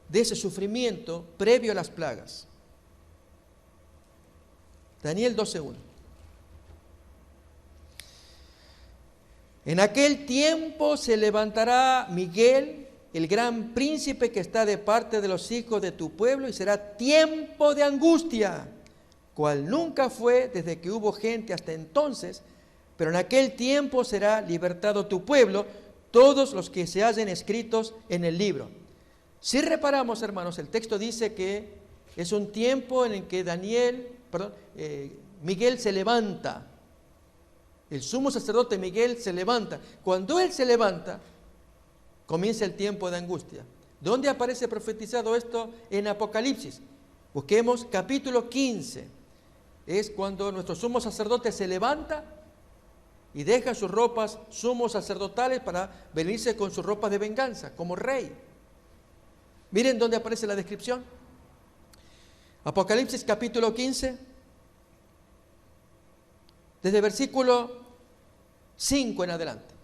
de ese sufrimiento previo a las plagas. Daniel 12:1. En aquel tiempo se levantará Miguel, el gran príncipe que está de parte de los hijos de tu pueblo, y será tiempo de angustia, cual nunca fue desde que hubo gente hasta entonces, pero en aquel tiempo será libertado tu pueblo, todos los que se hallen escritos en el libro. Si reparamos, hermanos, el texto dice que es un tiempo en el que Miguel se levanta. El sumo sacerdote Miguel se levanta. Cuando él se levanta, comienza el tiempo de angustia. ¿Dónde aparece profetizado esto? En Apocalipsis. Busquemos capítulo 15. Es cuando nuestro sumo sacerdote se levanta y deja sus ropas sumos sacerdotales para venirse con sus ropas de venganza, como rey. Miren dónde aparece la descripción. Apocalipsis capítulo 15, desde versículo 5 en adelante.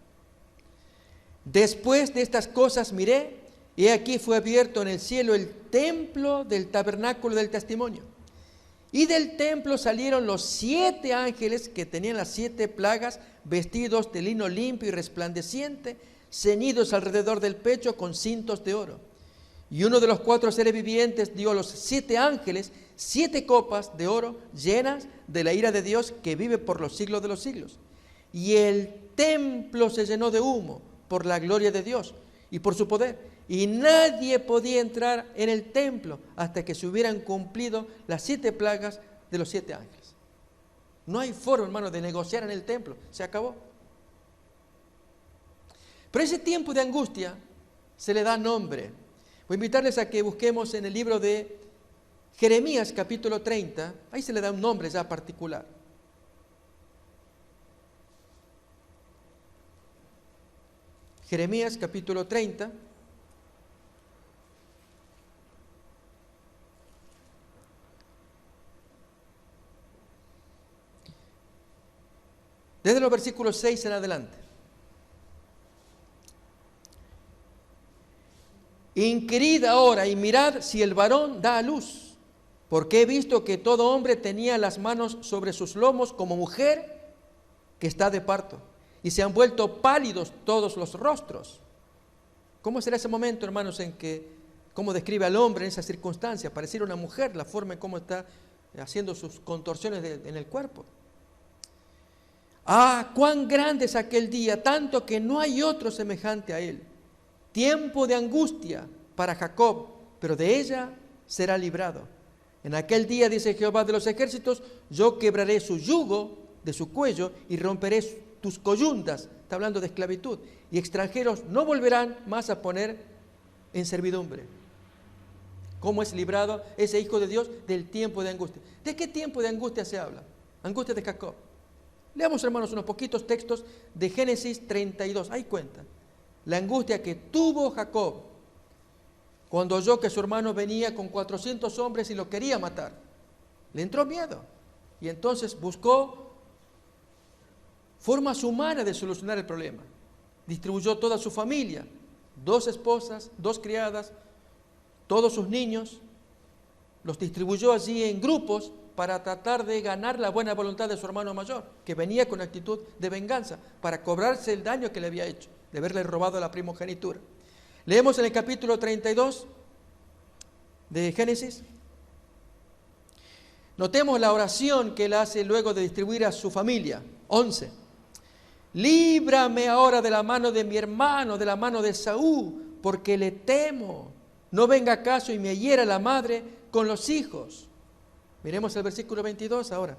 Después de estas cosas miré, y aquí fue abierto en el cielo el templo del tabernáculo del testimonio. Y del templo salieron los 7 ángeles que tenían las 7 plagas, vestidos de lino limpio y resplandeciente, ceñidos alrededor del pecho con cintos de oro. Y uno de los 4 seres vivientes dio a los 7 ángeles 7 copas de oro llenas de la ira de Dios que vive por los siglos de los siglos. Y el templo se llenó de humo por la gloria de Dios y por su poder. Y nadie podía entrar en el templo hasta que se hubieran cumplido las 7 plagas de los 7 ángeles. No hay forma, hermano, de negociar en el templo. Se acabó. Pero ese tiempo de angustia se le da nombre. Voy a invitarles a que busquemos en el libro de Jeremías capítulo 30. Ahí se le da un nombre ya particular. Jeremías capítulo 30. Desde los versículos 6 en adelante. Inquirid ahora y mirad si el varón da a luz. porque he visto que todo hombre tenía las manos sobre sus lomos como mujer que está de parto, y se han vuelto pálidos todos los rostros. ¿Cómo será ese momento, hermanos, en que, cómo describe al hombre en esa circunstancia? Pareciera una mujer, la forma en cómo está haciendo sus contorsiones en el cuerpo. Ah, cuán grande es aquel día, tanto que no hay otro semejante a él. Tiempo de angustia para Jacob, pero de ella será librado. En aquel día, dice Jehová de los ejércitos, yo quebraré su yugo de su cuello y romperé tus coyundas. Está hablando de esclavitud. Y extranjeros no volverán más a poner en servidumbre. ¿Cómo es librado ese hijo de Dios del tiempo de angustia? ¿De qué tiempo de angustia se habla? Angustia de Jacob. Leamos, hermanos, unos poquitos textos de Génesis 32. Ahí cuenta. La angustia que tuvo Jacob cuando oyó que su hermano venía con 400 hombres y lo quería matar. Le entró miedo. Y entonces buscó formas humanas de solucionar el problema. Distribuyó toda su familia, 2 esposas, 2 criadas, todos sus niños, los distribuyó allí en grupos para tratar de ganar la buena voluntad de su hermano mayor, que venía con actitud de venganza, para cobrarse el daño que le había hecho, de haberle robado la primogenitura. Leemos en el capítulo 32 de Génesis. Notemos la oración que él hace luego de distribuir a su familia. 11. Líbrame ahora de la mano de mi hermano, de la mano de Esaú, porque le temo. No venga acaso y me hiera la madre con los hijos. Miremos el versículo 22 ahora.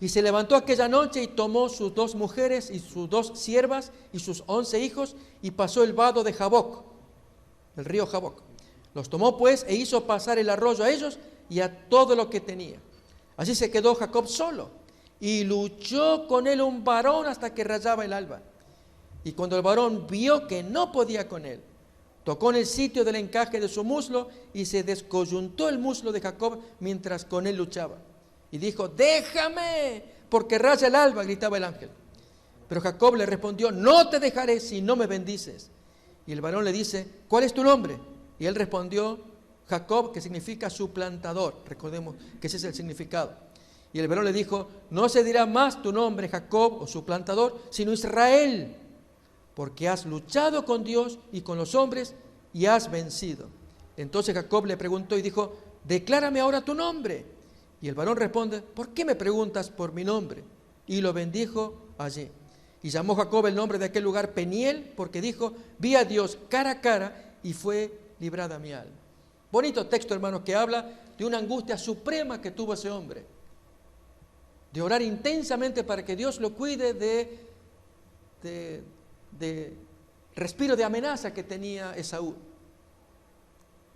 Y se levantó aquella noche y tomó sus 2 mujeres y sus 2 siervas y sus 11 hijos y pasó el vado de Jaboc, el río Jaboc. Los tomó pues e hizo pasar el arroyo a ellos y a todo lo que tenía. Así se quedó Jacob solo y luchó con él un varón hasta que rayaba el alba. Y cuando el varón vio que no podía con él, tocó en el sitio del encaje de su muslo y se descoyuntó el muslo de Jacob mientras con él luchaba. Y dijo, déjame, porque raya el alba, gritaba el ángel. Pero Jacob le respondió, no te dejaré si no me bendices. Y el varón le dice, ¿cuál es tu nombre? Y él respondió, Jacob, que significa suplantador. Recordemos que ese es el significado. Y el varón le dijo, no se dirá más tu nombre Jacob o suplantador, sino Israel, porque has luchado con Dios y con los hombres y has vencido. Entonces Jacob le preguntó y dijo, declárame ahora tu nombre. Y el varón responde, ¿por qué me preguntas por mi nombre? Y lo bendijo allí. Y llamó Jacob el nombre de aquel lugar Peniel, porque dijo, vi a Dios cara a cara y fue librada mi alma. Bonito texto, hermanos, que habla de una angustia suprema que tuvo ese hombre. De orar intensamente para que Dios lo cuide de respiro de amenaza que tenía Esaú.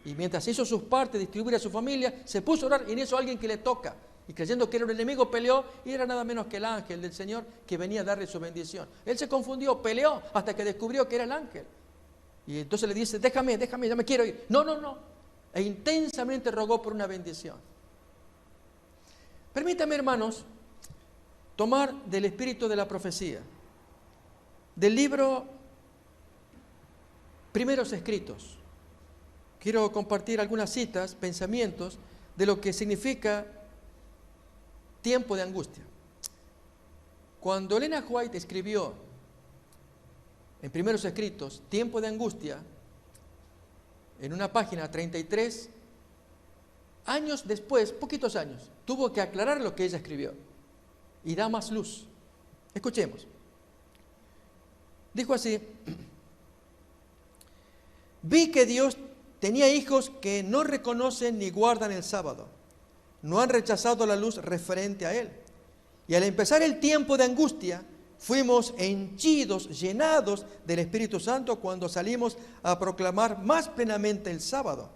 Y mientras hizo sus partes, distribuir a su familia, se puso a orar y en eso alguien que le toca. Y creyendo que era un enemigo, peleó y era nada menos que el ángel del Señor que venía a darle su bendición. Él se confundió, peleó hasta que descubrió que era el ángel. Y entonces le dice, déjame, ya me quiero ir. No. E intensamente rogó por una bendición. Permítame, hermanos, tomar del espíritu de la profecía, del libro Primeros Escritos. Quiero compartir algunas citas, pensamientos de lo que significa tiempo de angustia. Cuando Elena White escribió en Primeros Escritos, tiempo de angustia, en una página 33, años después, poquitos años, tuvo que aclarar lo que ella escribió y da más luz. Escuchemos. Dijo así, vi que Dios tenía hijos que no reconocen ni guardan el sábado, no han rechazado la luz referente a él. Y al empezar el tiempo de angustia, fuimos henchidos, llenados del Espíritu Santo cuando salimos a proclamar más plenamente el sábado.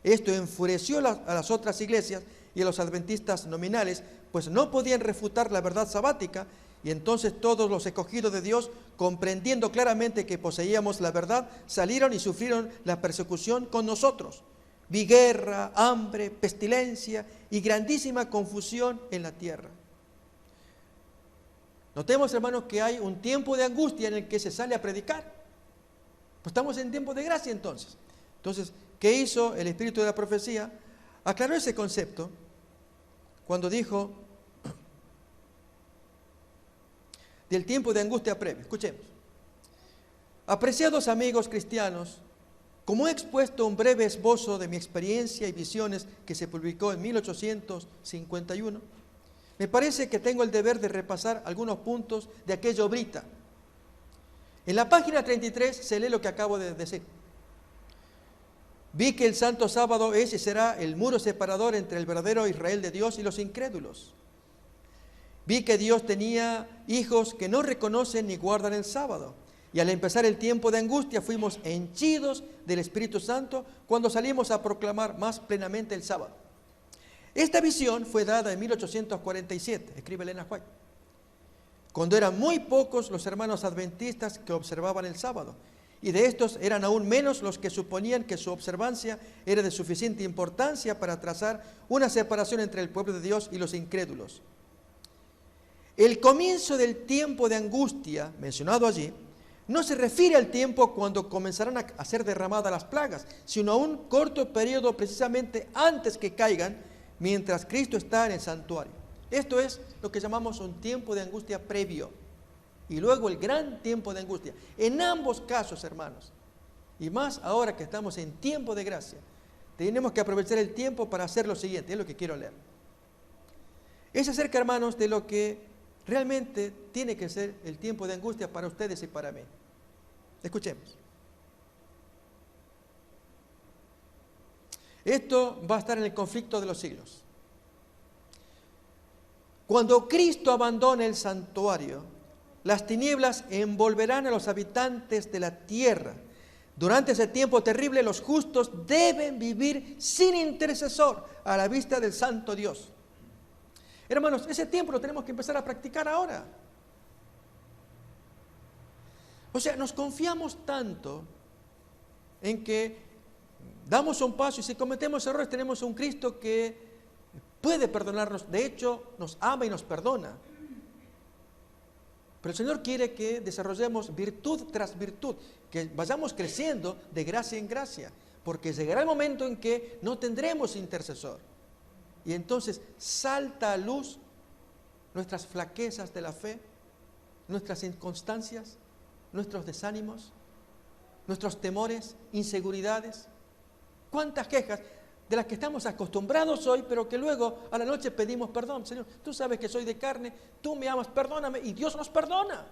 Esto enfureció a las otras iglesias y a los adventistas nominales, pues no podían refutar la verdad sabática, y entonces todos los escogidos de Dios, comprendiendo claramente que poseíamos la verdad, salieron y sufrieron la persecución con nosotros. Vi guerra, hambre, pestilencia y grandísima confusión en la tierra. Notemos, hermanos, que hay un tiempo de angustia en el que se sale a predicar. Pues estamos en tiempo de gracia entonces. Entonces, ¿qué hizo el espíritu de la profecía? Aclaró ese concepto cuando dijo del tiempo de angustia previa. Escuchemos. Apreciados amigos cristianos, como he expuesto un breve esbozo de mi experiencia y visiones que se publicó en 1851, me parece que tengo el deber de repasar algunos puntos de aquella obrita. En la página 33 se lee lo que acabo de decir. Vi que el Santo Sábado es y será el muro separador entre el verdadero Israel de Dios y los incrédulos. Vi que Dios tenía hijos que no reconocen ni guardan el sábado. Y al empezar el tiempo de angustia fuimos henchidos del Espíritu Santo cuando salimos a proclamar más plenamente el sábado. Esta visión fue dada en 1847, escribe Elena White, cuando eran muy pocos los hermanos adventistas que observaban el sábado. Y de estos eran aún menos los que suponían que su observancia era de suficiente importancia para trazar una separación entre el pueblo de Dios y los incrédulos. El comienzo del tiempo de angustia, mencionado allí, no se refiere al tiempo cuando comenzarán a ser derramadas las plagas, sino a un corto periodo precisamente antes que caigan, mientras Cristo está en el santuario. Esto es lo que llamamos un tiempo de angustia previo. Y luego el gran tiempo de angustia. En ambos casos, hermanos, y más ahora que estamos en tiempo de gracia, tenemos que aprovechar el tiempo para hacer lo siguiente, es lo que quiero leer. Es acerca, hermanos, de lo que realmente tiene que ser el tiempo de angustia para ustedes y para mí. Escuchemos. Esto va a estar en el conflicto de los siglos. Cuando Cristo abandone el santuario, las tinieblas envolverán a los habitantes de la tierra. Durante ese tiempo terrible, los justos deben vivir sin intercesor a la vista del santo Dios. Hermanos, ese tiempo lo tenemos que empezar a practicar ahora. O sea, nos confiamos tanto en que damos un paso y si cometemos errores tenemos un Cristo que puede perdonarnos. De hecho, nos ama y nos perdona. Pero el Señor quiere que desarrollemos virtud tras virtud, que vayamos creciendo de gracia en gracia, porque llegará el momento en que no tendremos intercesor. Y entonces salta a luz nuestras flaquezas de la fe, nuestras inconstancias, nuestros desánimos, nuestros temores, inseguridades. ¿Cuántas quejas de las que estamos acostumbrados hoy, pero que luego a la noche pedimos perdón? Señor, tú sabes que soy de carne, tú me amas, perdóname, y Dios nos perdona.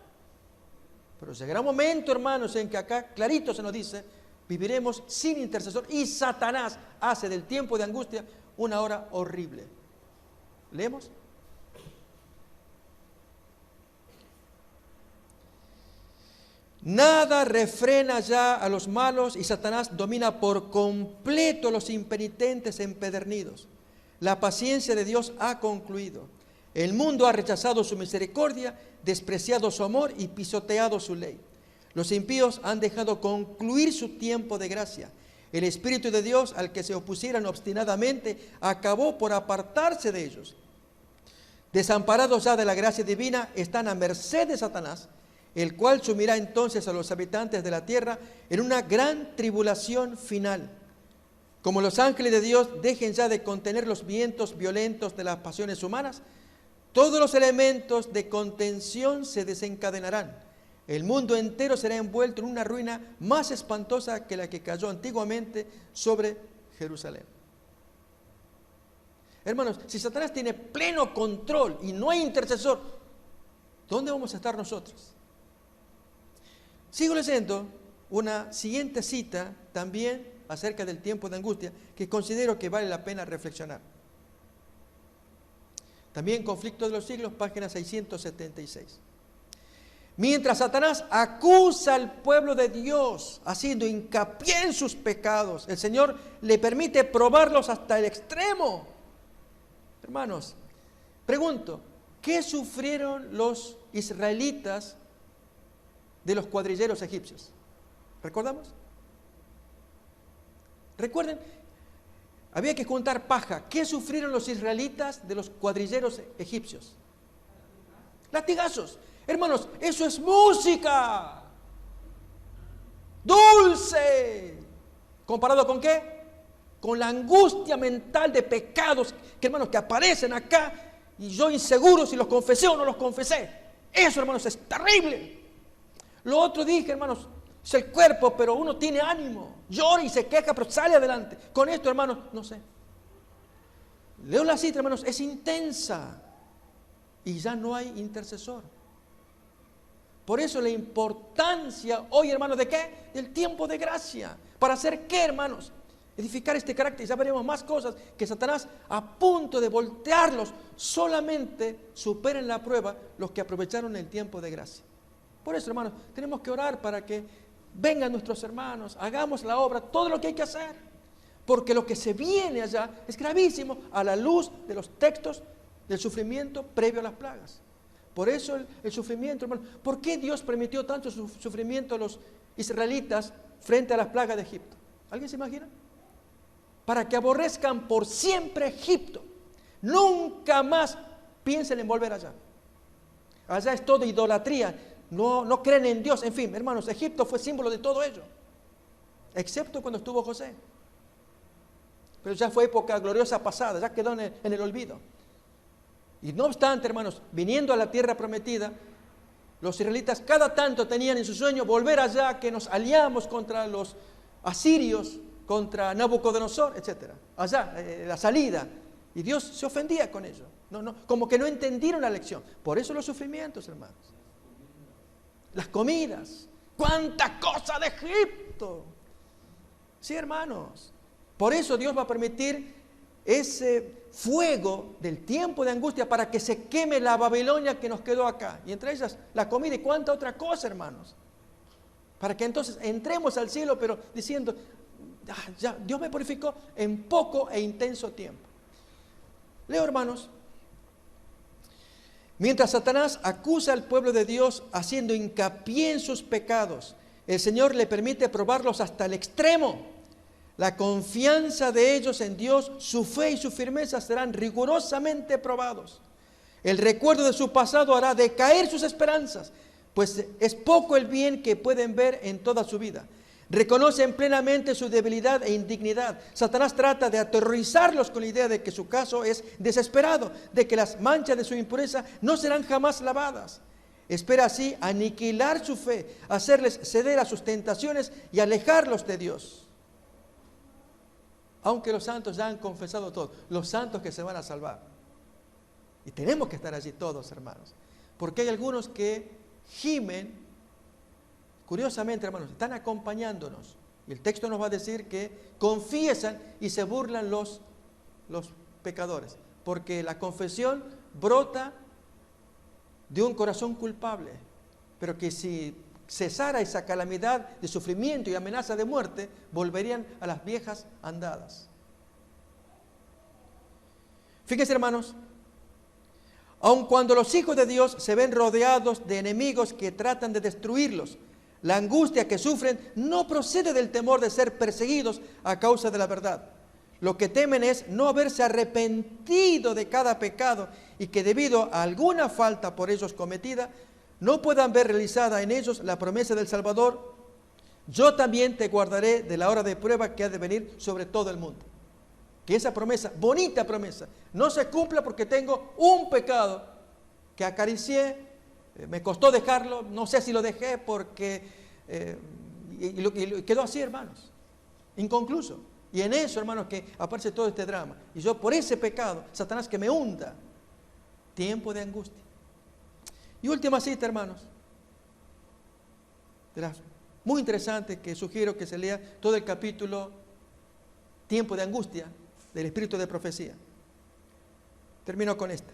Pero llegará un momento, hermanos, en que acá clarito se nos dice, viviremos sin intercesor, y Satanás hace del tiempo de angustia una hora horrible. ¿Leemos? Nada refrena ya a los malos y Satanás domina por completo a los impenitentes empedernidos. La paciencia de Dios ha concluido. El mundo ha rechazado su misericordia, despreciado su amor y pisoteado su ley. Los impíos han dejado concluir su tiempo de gracia. El Espíritu de Dios, al que se opusieran obstinadamente, acabó por apartarse de ellos. Desamparados ya de la gracia divina, están a merced de Satanás, el cual sumirá entonces a los habitantes de la tierra en una gran tribulación final. Como los ángeles de Dios dejen ya de contener los vientos violentos de las pasiones humanas, todos los elementos de contención se desencadenarán. El mundo entero será envuelto en una ruina más espantosa que la que cayó antiguamente sobre Jerusalén. Hermanos, si Satanás tiene pleno control y no hay intercesor, ¿dónde vamos a estar nosotros? Sigo leyendo una siguiente cita también acerca del tiempo de angustia que considero que vale la pena reflexionar. También Conflicto de los Siglos, página 676. Mientras Satanás acusa al pueblo de Dios, haciendo hincapié en sus pecados, el Señor le permite probarlos hasta el extremo. Hermanos, pregunto, ¿qué sufrieron los israelitas de los cuadrilleros egipcios? ¿Recordamos? Recuerden, había que juntar paja. ¿Qué sufrieron los israelitas de los cuadrilleros egipcios? Latigazos. Hermanos, eso es música dulce. ¿Comparado con qué? Con la angustia mental de pecados que, hermanos, que aparecen acá y yo inseguro si los confesé o no los confesé. Eso, hermanos, es terrible. Lo otro dije, hermanos, es el cuerpo, pero uno tiene ánimo, llora y se queja, pero sale adelante. Con esto, hermanos, no sé. Leo la cita, hermanos, es intensa y ya no hay intercesor. Por eso la importancia hoy, hermanos, ¿de qué? Del tiempo de gracia. ¿Para hacer qué, hermanos? Edificar este carácter. Ya veremos más cosas que Satanás, a punto de voltearlos, solamente superen la prueba los que aprovecharon el tiempo de gracia. Por eso, hermanos, tenemos que orar para que vengan nuestros hermanos, hagamos la obra, todo lo que hay que hacer. Porque lo que se viene allá es gravísimo a la luz de los textos del sufrimiento previo a las plagas. Por eso el sufrimiento, hermano. ¿Por qué Dios permitió tanto sufrimiento a los israelitas frente a las plagas de Egipto? ¿Alguien se imagina? Para que aborrezcan por siempre Egipto. Nunca más piensen en volver allá. Allá es todo idolatría. No creen en Dios. En fin, hermanos, Egipto fue símbolo de todo ello. Excepto cuando estuvo José. Pero ya fue época gloriosa pasada, ya quedó en el olvido. Y no obstante, hermanos, viniendo a la tierra prometida, los israelitas cada tanto tenían en su sueño volver allá, que nos aliamos contra los asirios, contra Nabucodonosor, etc. Allá, la salida. Y Dios se ofendía con ello. Como que no entendieron la lección. Por eso los sufrimientos, hermanos. Las comidas. ¡Cuánta cosa de Egipto! Sí, hermanos. Por eso Dios va a permitir ese fuego del tiempo de angustia para que se queme la Babilonia que nos quedó acá. Y entre ellas la comida y cuánta otra cosa, hermanos. Para que entonces entremos al cielo, pero diciendo, ya, Dios me purificó en poco e intenso tiempo. Leo, hermanos. Mientras Satanás acusa al pueblo de Dios haciendo hincapié en sus pecados, el Señor le permite probarlos hasta el extremo. La confianza de ellos en Dios, su fe y su firmeza serán rigurosamente probados. El recuerdo de su pasado hará decaer sus esperanzas, pues es poco el bien que pueden ver en toda su vida. Reconocen plenamente su debilidad e indignidad. Satanás trata de aterrorizarlos con la idea de que su caso es desesperado, de que las manchas de su impureza no serán jamás lavadas. Espera así aniquilar su fe, hacerles ceder a sus tentaciones y alejarlos de Dios. Aunque los santos ya han confesado todo, los santos que se van a salvar. Y tenemos que estar allí todos, hermanos. Porque hay algunos que gimen, curiosamente, hermanos, están acompañándonos. Y el texto nos va a decir que confiesan y se burlan los pecadores. Porque la confesión brota de un corazón culpable. Pero que si cesara esa calamidad de sufrimiento y amenaza de muerte, volverían a las viejas andadas. Fíjense, hermanos, aun cuando los hijos de Dios se ven rodeados de enemigos que tratan de destruirlos, la angustia que sufren no procede del temor de ser perseguidos a causa de la verdad. Lo que temen es no haberse arrepentido de cada pecado y que debido a alguna falta por ellos cometida, no puedan ver realizada en ellos la promesa del Salvador. Yo también te guardaré de la hora de prueba que ha de venir sobre todo el mundo. Que esa promesa, bonita promesa, no se cumpla porque tengo un pecado que acaricié, me costó dejarlo, no sé si lo dejé porque y quedó así, hermanos, inconcluso. Y en eso, hermanos, que aparece todo este drama. Y yo por ese pecado, Satanás que me hunda, tiempo de angustia. Y última cita, hermanos, de las muy interesante que sugiero que se lea todo el capítulo Tiempo de angustia del Espíritu de Profecía. Termino con esta.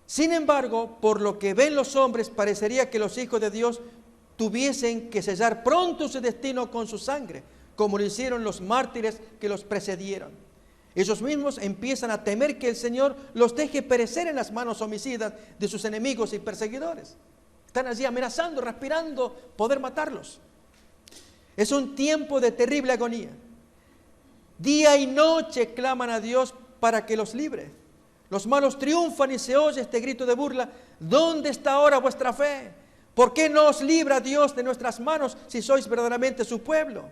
Sin embargo, por lo que ven los hombres, parecería que los hijos de Dios tuviesen que sellar pronto su destino con su sangre, como lo hicieron los mártires que los precedieron. Ellos mismos empiezan a temer que el Señor los deje perecer en las manos homicidas de sus enemigos y perseguidores. Están allí amenazando, respirando poder matarlos. Es un tiempo de terrible agonía. Día y noche claman a Dios para que los libre. Los malos triunfan y se oye este grito de burla. ¿Dónde está ahora vuestra fe? ¿Por qué no os libra Dios de nuestras manos si sois verdaderamente su pueblo?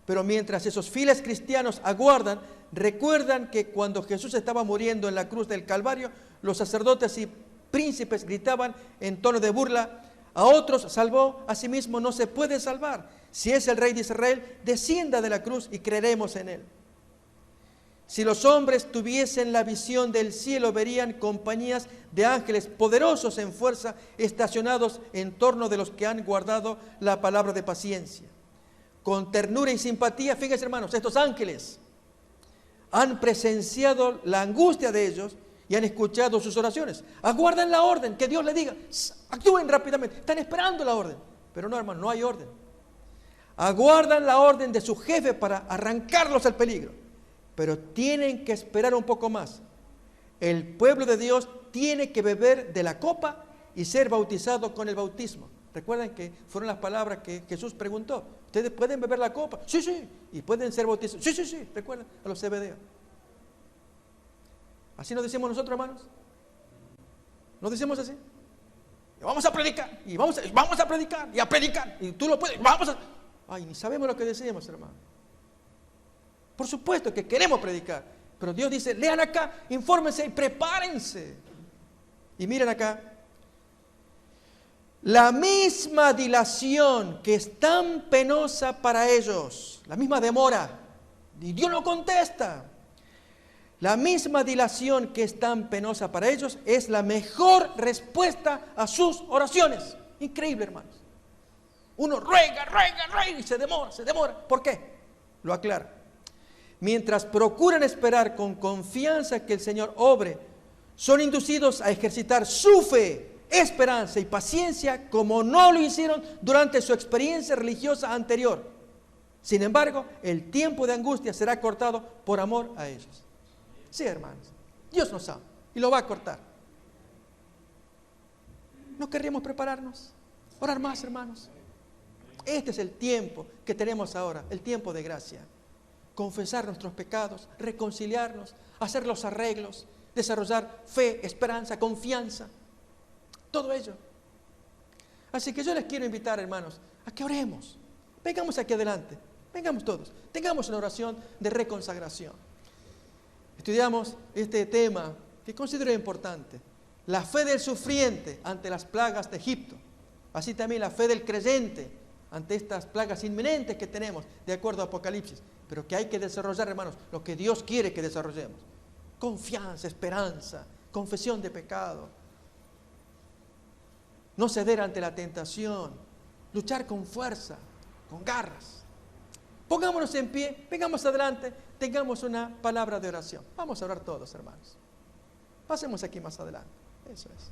Pero mientras esos fieles cristianos aguardan, recuerdan que cuando Jesús estaba muriendo en la cruz del Calvario, los sacerdotes y príncipes gritaban en tono de burla: a otros salvó, a sí mismo no se puede salvar. Si es el Rey de Israel, descienda de la cruz y creeremos en él. Si los hombres tuviesen la visión del cielo, verían compañías de ángeles poderosos en fuerza, estacionados en torno de los que han guardado la palabra de paciencia. Con ternura y simpatía, fíjense hermanos, estos ángeles han presenciado la angustia de ellos y han escuchado sus oraciones. Aguardan la orden, que Dios les diga, actúen rápidamente. Están esperando la orden, pero no, hermano, no hay orden. Aguardan la orden de su jefe para arrancarlos al peligro, pero tienen que esperar un poco más. El pueblo de Dios tiene que beber de la copa y ser bautizado con el bautismo. Recuerden que fueron las palabras que Jesús preguntó. ¿Ustedes pueden beber la copa? Sí, sí. ¿Y pueden ser bautizados? Sí, sí, sí. Recuerden a los CBD. ¿Así nos decimos nosotros, hermanos? ¿Nos decimos así? Vamos a predicar. Y vamos a predicar. Y a predicar. Y tú lo puedes. Vamos a... Ay, ni sabemos lo que decimos, hermano. Por supuesto que queremos predicar. Pero Dios dice, lean acá, infórmense y prepárense. Y miren acá. La misma dilación que es tan penosa para ellos, la misma demora, y Dios no contesta. La misma dilación que es tan penosa para ellos es la mejor respuesta a sus oraciones. Increíble, hermanos. Uno ruega y se demora. ¿Por qué? Lo aclaro. Mientras procuran esperar con confianza que el Señor obre, son inducidos a ejercitar su fe, esperanza y paciencia como no lo hicieron durante su experiencia religiosa anterior. Sin embargo, el tiempo de angustia será cortado por amor a ellos. Sí, hermanos, Dios nos ama y lo va a cortar. ¿No querríamos prepararnos? Orar más, hermanos. Este es el tiempo que tenemos ahora, el tiempo de gracia. Confesar nuestros pecados, reconciliarnos, hacer los arreglos, desarrollar fe, esperanza, confianza. Todo ello. Así que yo les quiero invitar, hermanos, a que oremos. Vengamos aquí adelante, vengamos todos, tengamos una oración de reconsagración. Estudiamos este tema que considero importante, la fe del sufriente ante las plagas de Egipto, así también la fe del creyente ante estas plagas inminentes que tenemos, de acuerdo a Apocalipsis, pero que hay que desarrollar, hermanos, lo que Dios quiere que desarrollemos. Confianza, esperanza, confesión de pecado, no ceder ante la tentación, luchar con fuerza, con garras. Pongámonos en pie, vengamos adelante, tengamos una palabra de oración. Vamos a orar todos, hermanos. Pasemos aquí más adelante. Eso es.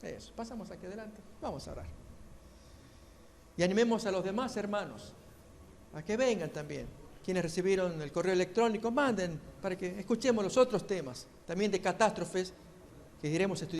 Eso, pasamos aquí adelante. Vamos a orar. Y animemos a los demás hermanos a que vengan también. Quienes recibieron el correo electrónico, manden para que escuchemos los otros temas, también de catástrofes que iremos estudiando.